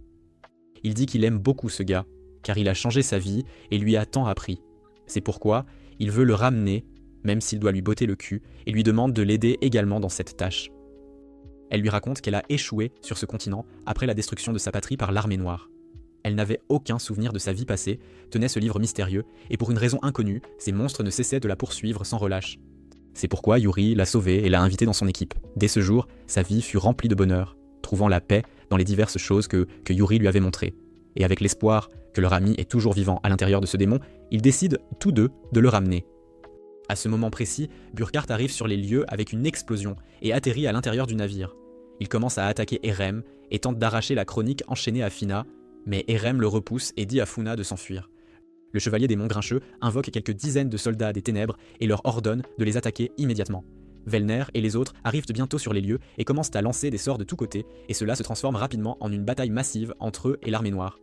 Il dit qu'il aime beaucoup ce gars, car il a changé sa vie et lui a tant appris. C'est pourquoi il veut le ramener, même s'il doit lui botter le cul, et lui demande de l'aider également dans cette tâche. Elle lui raconte qu'elle a échoué sur ce continent après la destruction de sa patrie par l'Armée Noire. Elle n'avait aucun souvenir de sa vie passée, tenait ce livre mystérieux, et pour une raison inconnue, ces monstres ne cessaient de la poursuivre sans relâche. C'est pourquoi Yuri l'a sauvée et l'a invitée dans son équipe. Dès ce jour, sa vie fut remplie de bonheur, trouvant la paix dans les diverses choses que Yuri lui avait montrées. Et avec l'espoir que leur ami est toujours vivant à l'intérieur de ce démon, ils décident tous deux de le ramener. À ce moment précis, Burkhart arrive sur les lieux avec une explosion et atterrit à l'intérieur du navire. Il commence à attaquer Erem et tente d'arracher la chronique enchaînée à Fina, mais Erem le repousse et dit à Funa de s'enfuir. Le chevalier des Monts Grincheux invoque quelques dizaines de soldats des ténèbres et leur ordonne de les attaquer immédiatement. Velner et les autres arrivent bientôt sur les lieux et commencent à lancer des sorts de tous côtés, et cela se transforme rapidement en une bataille massive entre eux et l'Armée Noire.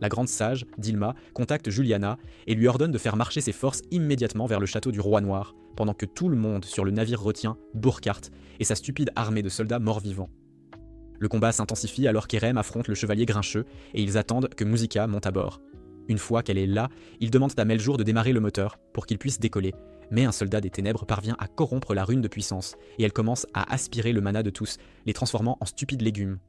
La grande sage, Dilma, contacte Juliana et lui ordonne de faire marcher ses forces immédiatement vers le château du Roi Noir, pendant que tout le monde sur le navire retient Burkhart et sa stupide armée de soldats morts-vivants. Le combat s'intensifie alors qu'Erem affronte le chevalier Grincheux et ils attendent que Musica monte à bord. Une fois qu'elle est là, ils demandent à Meljour de démarrer le moteur pour qu'il puisse décoller, mais un soldat des ténèbres parvient à corrompre la rune de puissance et elle commence à aspirer le mana de tous, les transformant en stupides légumes.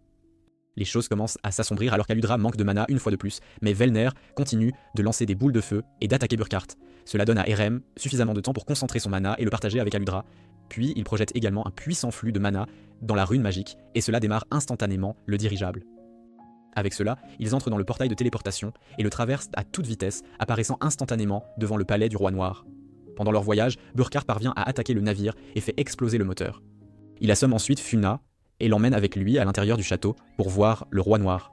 Les choses commencent à s'assombrir alors qu'Aludra manque de mana une fois de plus, mais Velner continue de lancer des boules de feu et d'attaquer Burkhart. Cela donne à Erem suffisamment de temps pour concentrer son mana et le partager avec Aludra, puis il projette également un puissant flux de mana dans la rune magique, et cela démarre instantanément le dirigeable. Avec cela, ils entrent dans le portail de téléportation et le traversent à toute vitesse, apparaissant instantanément devant le palais du Roi Noir. Pendant leur voyage, Burkhart parvient à attaquer le navire et fait exploser le moteur. Il assomme ensuite Funa et l'emmène avec lui à l'intérieur du château pour voir le Roi Noir.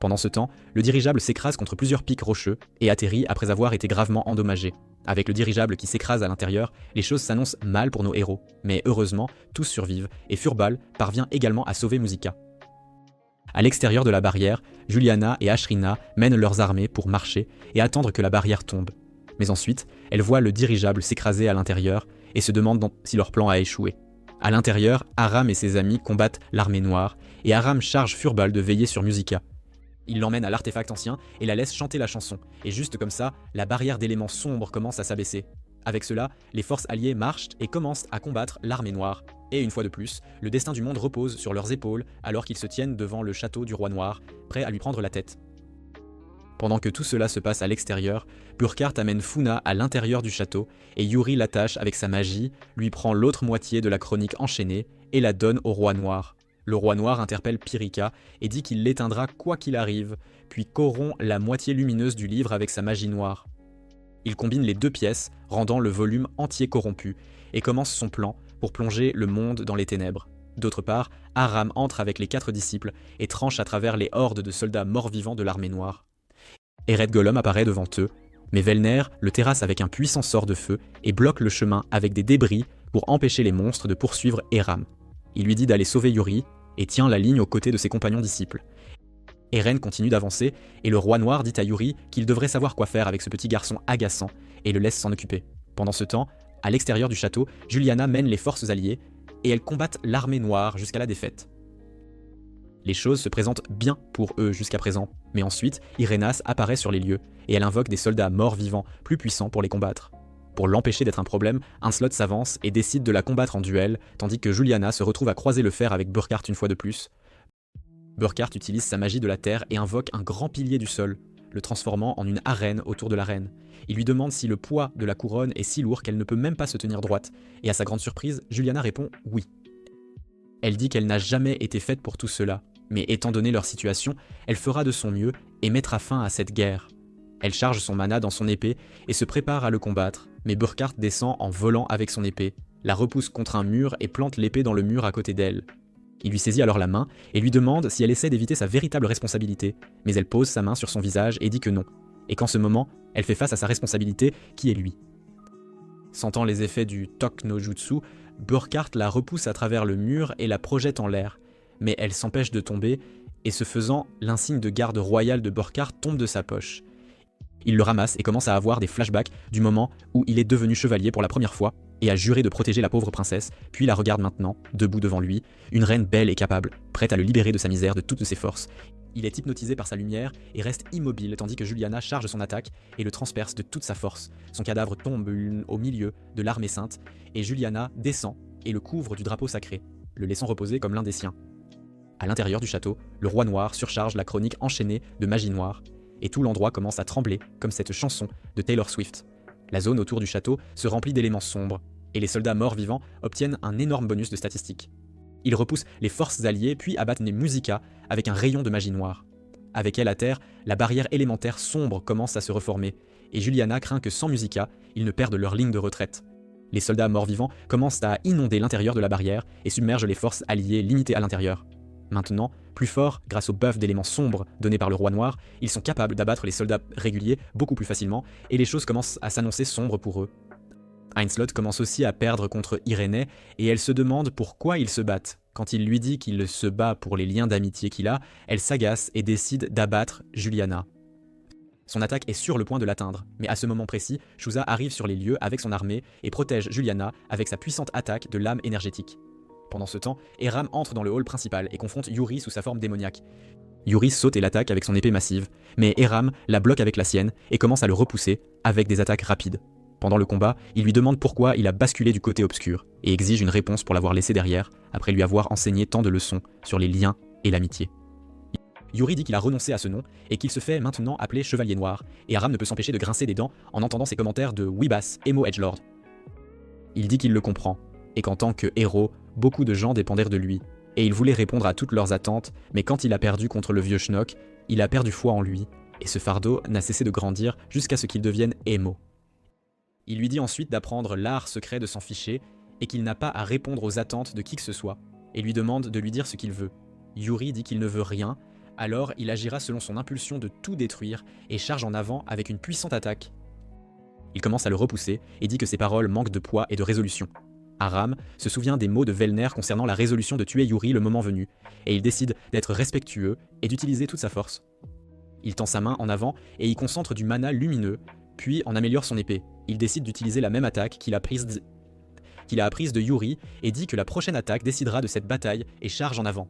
Pendant ce temps, le dirigeable s'écrase contre plusieurs pics rocheux et atterrit après avoir été gravement endommagé. Avec le dirigeable qui s'écrase à l'intérieur, les choses s'annoncent mal pour nos héros, mais heureusement, tous survivent et Furball parvient également à sauver Musica. À l'extérieur de la barrière, Juliana et Ashrina mènent leurs armées pour marcher et attendre que la barrière tombe. Mais ensuite, elles voient le dirigeable s'écraser à l'intérieur et se demandent si leur plan a échoué. À l'intérieur, Aram et ses amis combattent l'Armée Noire et Aram charge Furball de veiller sur Musica. Il l'emmène à l'artefact ancien et la laisse chanter la chanson, et juste comme ça, la barrière d'éléments sombres commence à s'abaisser. Avec cela, les forces alliées marchent et commencent à combattre l'Armée Noire. Et une fois de plus, le destin du monde repose sur leurs épaules alors qu'ils se tiennent devant le château du Roi Noir, prêts à lui prendre la tête. Pendant que tout cela se passe à l'extérieur, Burkhart amène Funa à l'intérieur du château et Yuri l'attache avec sa magie, lui prend l'autre moitié de la chronique enchaînée et la donne au Roi Noir. Le Roi Noir interpelle Pyrrhica et dit qu'il l'éteindra quoi qu'il arrive, puis corrompt la moitié lumineuse du livre avec sa magie noire. Il combine les deux pièces, rendant le volume entier corrompu, et commence son plan pour plonger le monde dans les ténèbres. D'autre part, Aram entre avec les 4 disciples et tranche à travers les hordes de soldats morts-vivants de l'Armée Noire. Eret Gollum apparaît devant eux, mais Velner le terrasse avec un puissant sort de feu et bloque le chemin avec des débris pour empêcher les monstres de poursuivre Eram. Il lui dit d'aller sauver Yuri et tient la ligne aux côtés de ses compagnons disciples. Eren continue d'avancer et le Roi Noir dit à Yuri qu'il devrait savoir quoi faire avec ce petit garçon agaçant et le laisse s'en occuper. Pendant ce temps, à l'extérieur du château, Juliana mène les forces alliées et elles combattent l'Armée Noire jusqu'à la défaite. Les choses se présentent bien pour eux jusqu'à présent, mais ensuite, Irenas apparaît sur les lieux et elle invoque des soldats morts-vivants plus puissants pour les combattre. Pour l'empêcher d'être un problème, Unslot s'avance et décide de la combattre en duel, tandis que Juliana se retrouve à croiser le fer avec Burkhart une fois de plus. Burkhart utilise sa magie de la terre et invoque un grand pilier du sol, le transformant en une arène autour de la reine. Il lui demande si le poids de la couronne est si lourd qu'elle ne peut même pas se tenir droite, et à sa grande surprise, Juliana répond oui. Elle dit qu'elle n'a jamais été faite pour tout cela, mais étant donné leur situation, elle fera de son mieux et mettra fin à cette guerre. Elle charge son mana dans son épée et se prépare à le combattre, mais Burkhart descend en volant avec son épée, la repousse contre un mur et plante l'épée dans le mur à côté d'elle. Il lui saisit alors la main et lui demande si elle essaie d'éviter sa véritable responsabilité, mais elle pose sa main sur son visage et dit que non, et qu'en ce moment, elle fait face à sa responsabilité qui est lui. Sentant les effets du Tok no Jutsu, Burkhart la repousse à travers le mur et la projette en l'air, mais elle s'empêche de tomber, et ce faisant, l'insigne de garde royale de Burkhart tombe de sa poche. Il le ramasse et commence à avoir des flashbacks du moment où il est devenu chevalier pour la première fois et a juré de protéger la pauvre princesse, puis la regarde maintenant, debout devant lui, une reine belle et capable, prête à le libérer de sa misère de toutes ses forces. Il est hypnotisé par sa lumière et reste immobile tandis que Juliana charge son attaque et le transperce de toute sa force. Son cadavre tombe au milieu de l'armée sainte et Juliana descend et le couvre du drapeau sacré, le laissant reposer comme l'un des siens. À l'intérieur du château, le roi noir surcharge la chronique enchaînée de magie noire et tout l'endroit commence à trembler comme cette chanson de Taylor Swift. La zone autour du château se remplit d'éléments sombres et les soldats morts-vivants obtiennent un énorme bonus de statistiques. Ils repoussent les forces alliées puis abattent les Musica avec un rayon de magie noire. Avec elle à terre, la barrière élémentaire sombre commence à se reformer, et Juliana craint que sans Musica, ils ne perdent leur ligne de retraite. Les soldats morts-vivants commencent à inonder l'intérieur de la barrière et submergent les forces alliées limitées à l'intérieur. Maintenant, plus forts, grâce au buff d'éléments sombres donné par le roi noir, ils sont capables d'abattre les soldats réguliers beaucoup plus facilement, et les choses commencent à s'annoncer sombres pour eux. Ainslot commence aussi à perdre contre Irénée et elle se demande pourquoi ils se battent. Quand il lui dit qu'il se bat pour les liens d'amitié qu'il a, elle s'agace et décide d'abattre Juliana. Son attaque est sur le point de l'atteindre, mais à ce moment précis, Shusa arrive sur les lieux avec son armée et protège Juliana avec sa puissante attaque de lame énergétique. Pendant ce temps, Eram entre dans le hall principal et confronte Yuri sous sa forme démoniaque. Yuri saute et l'attaque avec son épée massive, mais Eram la bloque avec la sienne et commence à le repousser avec des attaques rapides. Pendant le combat, il lui demande pourquoi il a basculé du côté obscur et exige une réponse pour l'avoir laissé derrière après lui avoir enseigné tant de leçons sur les liens et l'amitié. Yuri dit qu'il a renoncé à ce nom et qu'il se fait maintenant appeler Chevalier Noir, et Aram ne peut s'empêcher de grincer des dents en entendant ses commentaires de Weebass, Emo Edgelord. Il dit qu'il le comprend, et qu'en tant que héros, beaucoup de gens dépendaient de lui, et il voulait répondre à toutes leurs attentes, mais quand il a perdu contre le vieux Schnock, il a perdu foi en lui, et ce fardeau n'a cessé de grandir jusqu'à ce qu'il devienne Emo. Il lui dit ensuite d'apprendre l'art secret de s'en ficher et qu'il n'a pas à répondre aux attentes de qui que ce soit, et lui demande de lui dire ce qu'il veut. Yuri dit qu'il ne veut rien, alors il agira selon son impulsion de tout détruire et charge en avant avec une puissante attaque. Il commence à le repousser et dit que ses paroles manquent de poids et de résolution. Aram se souvient des mots de Velner concernant la résolution de tuer Yuri le moment venu, et il décide d'être respectueux et d'utiliser toute sa force. Il tend sa main en avant et y concentre du mana lumineux, puis en améliore son épée. Il décide d'utiliser la même attaque qu'il a apprise de Yuri et dit que la prochaine attaque décidera de cette bataille et charge en avant.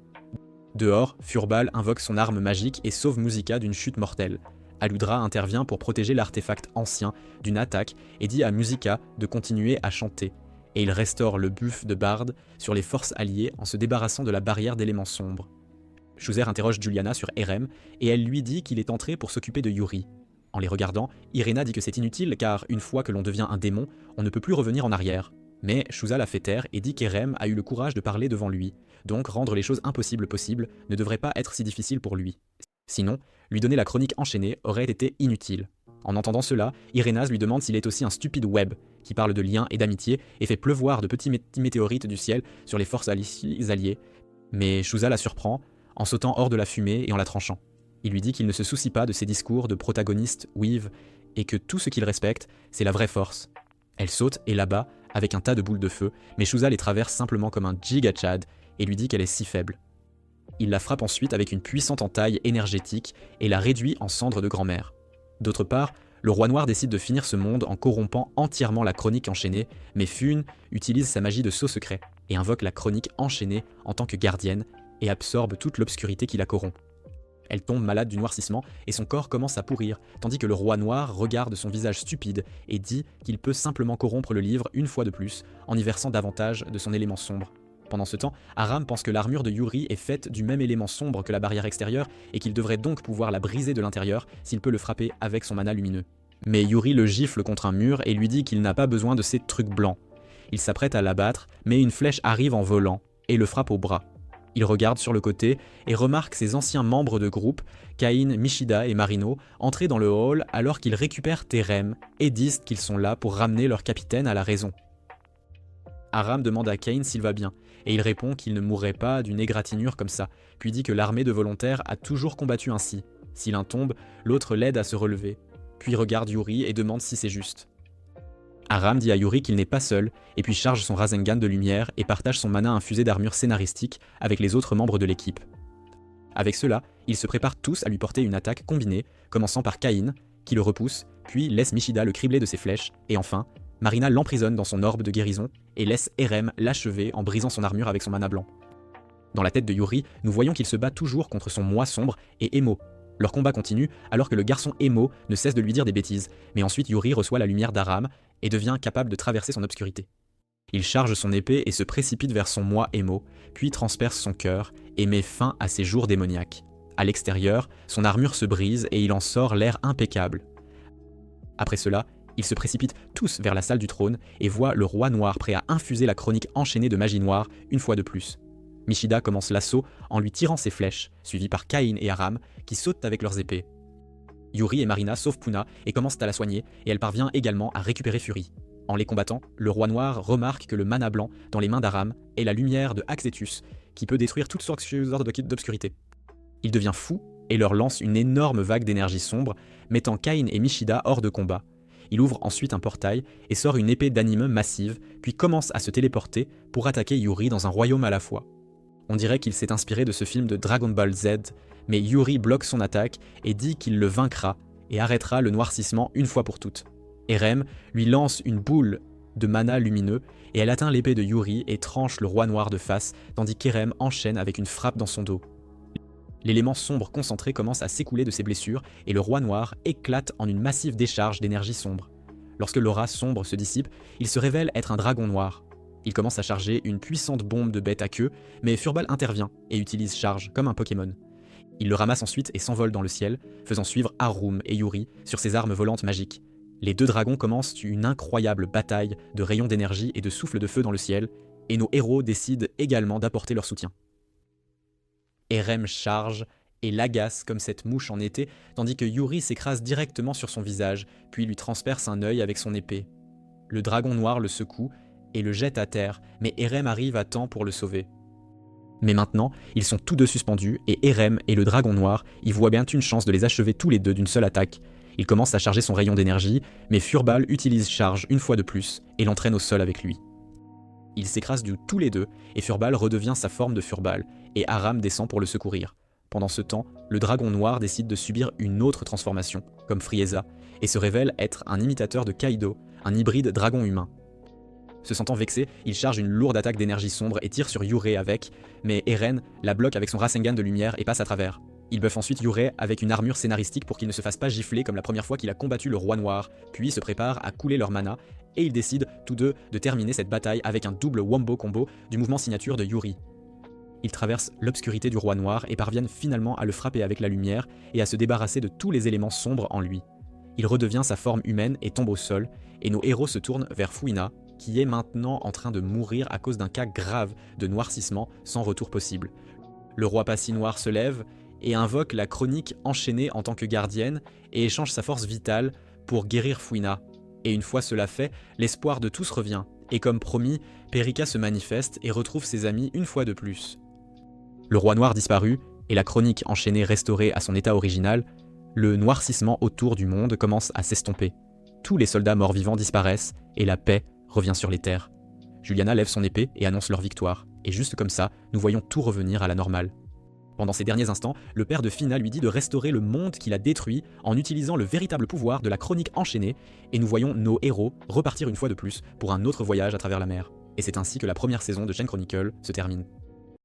Dehors, Furball invoque son arme magique et sauve Musica d'une chute mortelle. Aludra intervient pour protéger l'artefact ancien d'une attaque et dit à Musica de continuer à chanter. Et il restaure le buff de Bard sur les forces alliées en se débarrassant de la barrière d'éléments sombres. Shuser interroge Juliana sur Erem et elle lui dit qu'il est entré pour s'occuper de Yuri. En les regardant, Irena dit que c'est inutile car une fois que l'on devient un démon, on ne peut plus revenir en arrière. Mais Shusa la fait taire et dit qu'Erem a eu le courage de parler devant lui, donc rendre les choses impossibles possibles ne devrait pas être si difficile pour lui. Sinon, lui donner la chronique enchaînée aurait été inutile. En entendant cela, Irénaz lui demande s'il est aussi un stupide web, qui parle de liens et d'amitié et fait pleuvoir de petits météorites du ciel sur les forces alliées, mais Shusa la surprend en sautant hors de la fumée et en la tranchant. Il lui dit qu'il ne se soucie pas de ses discours de protagoniste weave et que tout ce qu'il respecte, c'est la vraie force. Elle saute et l'abat avec un tas de boules de feu, mais Shusa les traverse simplement comme un giga-chad et lui dit qu'elle est si faible. Il la frappe ensuite avec une puissante entaille énergétique et la réduit en cendres de grand-mère. D'autre part, le roi noir décide de finir ce monde en corrompant entièrement la chronique enchaînée, mais Fune utilise sa magie de sceau secret et invoque la chronique enchaînée en tant que gardienne et absorbe toute l'obscurité qui la corrompt. Elle tombe malade du noircissement et son corps commence à pourrir, tandis que le roi noir regarde son visage stupide et dit qu'il peut simplement corrompre le livre une fois de plus en y versant davantage de son élément sombre. Pendant ce temps, Aram pense que l'armure de Yuri est faite du même élément sombre que la barrière extérieure et qu'il devrait donc pouvoir la briser de l'intérieur s'il peut le frapper avec son mana lumineux. Mais Yuri le gifle contre un mur et lui dit qu'il n'a pas besoin de ces trucs blancs. Il s'apprête à l'abattre, mais une flèche arrive en volant et le frappe au bras. Il regarde sur le côté et remarque ses anciens membres de groupe, Cain, Mishida et Marino, entrer dans le hall alors qu'ils récupèrent Terem et disent qu'ils sont là pour ramener leur capitaine à la raison. Aram demande à Cain s'il va bien, et il répond qu'il ne mourrait pas d'une égratignure comme ça, puis dit que l'armée de volontaires a toujours combattu ainsi. Si l'un tombe, l'autre l'aide à se relever, puis regarde Yuri et demande si c'est juste. Aram dit à Yuri qu'il n'est pas seul, et puis charge son Rasengan de lumière et partage son mana infusé d'armure scénaristique avec les autres membres de l'équipe. Avec cela, ils se préparent tous à lui porter une attaque combinée, commençant par Cain, qui le repousse, puis laisse Mishida le cribler de ses flèches, et enfin, Marina l'emprisonne dans son orbe de guérison et laisse Erem l'achever en brisant son armure avec son mana blanc. Dans la tête de Yuri, nous voyons qu'il se bat toujours contre son moi sombre et Emo. Leur combat continue alors que le garçon Emo ne cesse de lui dire des bêtises, mais ensuite Yuri reçoit la lumière d'Aram et devient capable de traverser son obscurité. Il charge son épée et se précipite vers son moi Emo, puis transperce son cœur et met fin à ses jours démoniaques. À l'extérieur, son armure se brise et il en sort l'air impeccable. Après cela, ils se précipitent tous vers la salle du trône et voient le roi noir prêt à infuser la chronique enchaînée de magie noire une fois de plus. Mishida commence l'assaut en lui tirant ses flèches, suivi par Cain et Aram qui sautent avec leurs épées. Yuri et Marina sauvent Puna et commencent à la soigner et elle parvient également à récupérer Fury. En les combattant, le roi noir remarque que le mana blanc dans les mains d'Aram est la lumière de Axetus qui peut détruire toutes sortes d'obscurité. Il devient fou et leur lance une énorme vague d'énergie sombre, mettant Cain et Mishida hors de combat. Il ouvre ensuite un portail et sort une épée d'anime massive, puis commence à se téléporter pour attaquer Yuri dans un royaume à la fois. On dirait qu'il s'est inspiré de ce film de Dragon Ball Z, mais Yuri bloque son attaque et dit qu'il le vaincra et arrêtera le noircissement une fois pour toutes. Erem lui lance une boule de mana lumineux et elle atteint l'épée de Yuri et tranche le roi noir de face, tandis qu'Erem enchaîne avec une frappe dans son dos. L'élément sombre concentré commence à s'écouler de ses blessures et le roi noir éclate en une massive décharge d'énergie sombre. Lorsque l'aura sombre se dissipe, il se révèle être un dragon noir. Il commence à charger une puissante bombe de bête à queue, mais Furball intervient et utilise charge comme un Pokémon. Il le ramasse ensuite et s'envole dans le ciel, faisant suivre Harum et Yuri sur ses armes volantes magiques. Les deux dragons commencent une incroyable bataille de rayons d'énergie et de souffles de feu dans le ciel, et nos héros décident également d'apporter leur soutien. Erem charge et l'agace comme cette mouche en été, tandis que Yuri s'écrase directement sur son visage, puis lui transperce un œil avec son épée. Le dragon noir le secoue et le jette à terre, mais Erem arrive à temps pour le sauver. Mais maintenant, ils sont tous deux suspendus, et Erem et le dragon noir y voient bien une chance de les achever tous les deux d'une seule attaque. Il commence à charger son rayon d'énergie, mais Furball utilise charge une fois de plus, et l'entraîne au sol avec lui. Ils s'écrasent tous les deux, et Furball redevient sa forme de Furball, et Aram descend pour le secourir. Pendant ce temps, le dragon noir décide de subir une autre transformation, comme Frieza, et se révèle être un imitateur de Kaido, un hybride dragon-humain. Se sentant vexé, il charge une lourde attaque d'énergie sombre et tire sur Yurei avec, mais Eren la bloque avec son Rasengan de lumière et passe à travers. Il buffe ensuite Yurei avec une armure scénaristique pour qu'il ne se fasse pas gifler comme la première fois qu'il a combattu le roi noir, puis se prépare à couler leur mana, et ils décident tous deux de terminer cette bataille avec un double wombo combo du mouvement signature de Yuri. Ils traversent l'obscurité du roi noir et parviennent finalement à le frapper avec la lumière et à se débarrasser de tous les éléments sombres en lui. Il redevient sa forme humaine et tombe au sol, et nos héros se tournent vers Fuina, qui est maintenant en train de mourir à cause d'un cas grave de noircissement sans retour possible. Le roi Passy Noir se lève et invoque la chronique enchaînée en tant que gardienne et échange sa force vitale pour guérir Fuina. Et une fois cela fait, l'espoir de tous revient, et comme promis, Perika se manifeste et retrouve ses amis une fois de plus. Le roi noir disparu, et la chronique enchaînée restaurée à son état original, le noircissement autour du monde commence à s'estomper. Tous les soldats morts-vivants disparaissent, et la paix revient sur les terres. Juliana lève son épée et annonce leur victoire, et juste comme ça, nous voyons tout revenir à la normale. Pendant ces derniers instants, le père de Fina lui dit de restaurer le monde qu'il a détruit en utilisant le véritable pouvoir de la chronique enchaînée, et nous voyons nos héros repartir une fois de plus pour un autre voyage à travers la mer. Et c'est ainsi que la première saison de Chain Chronicle se termine.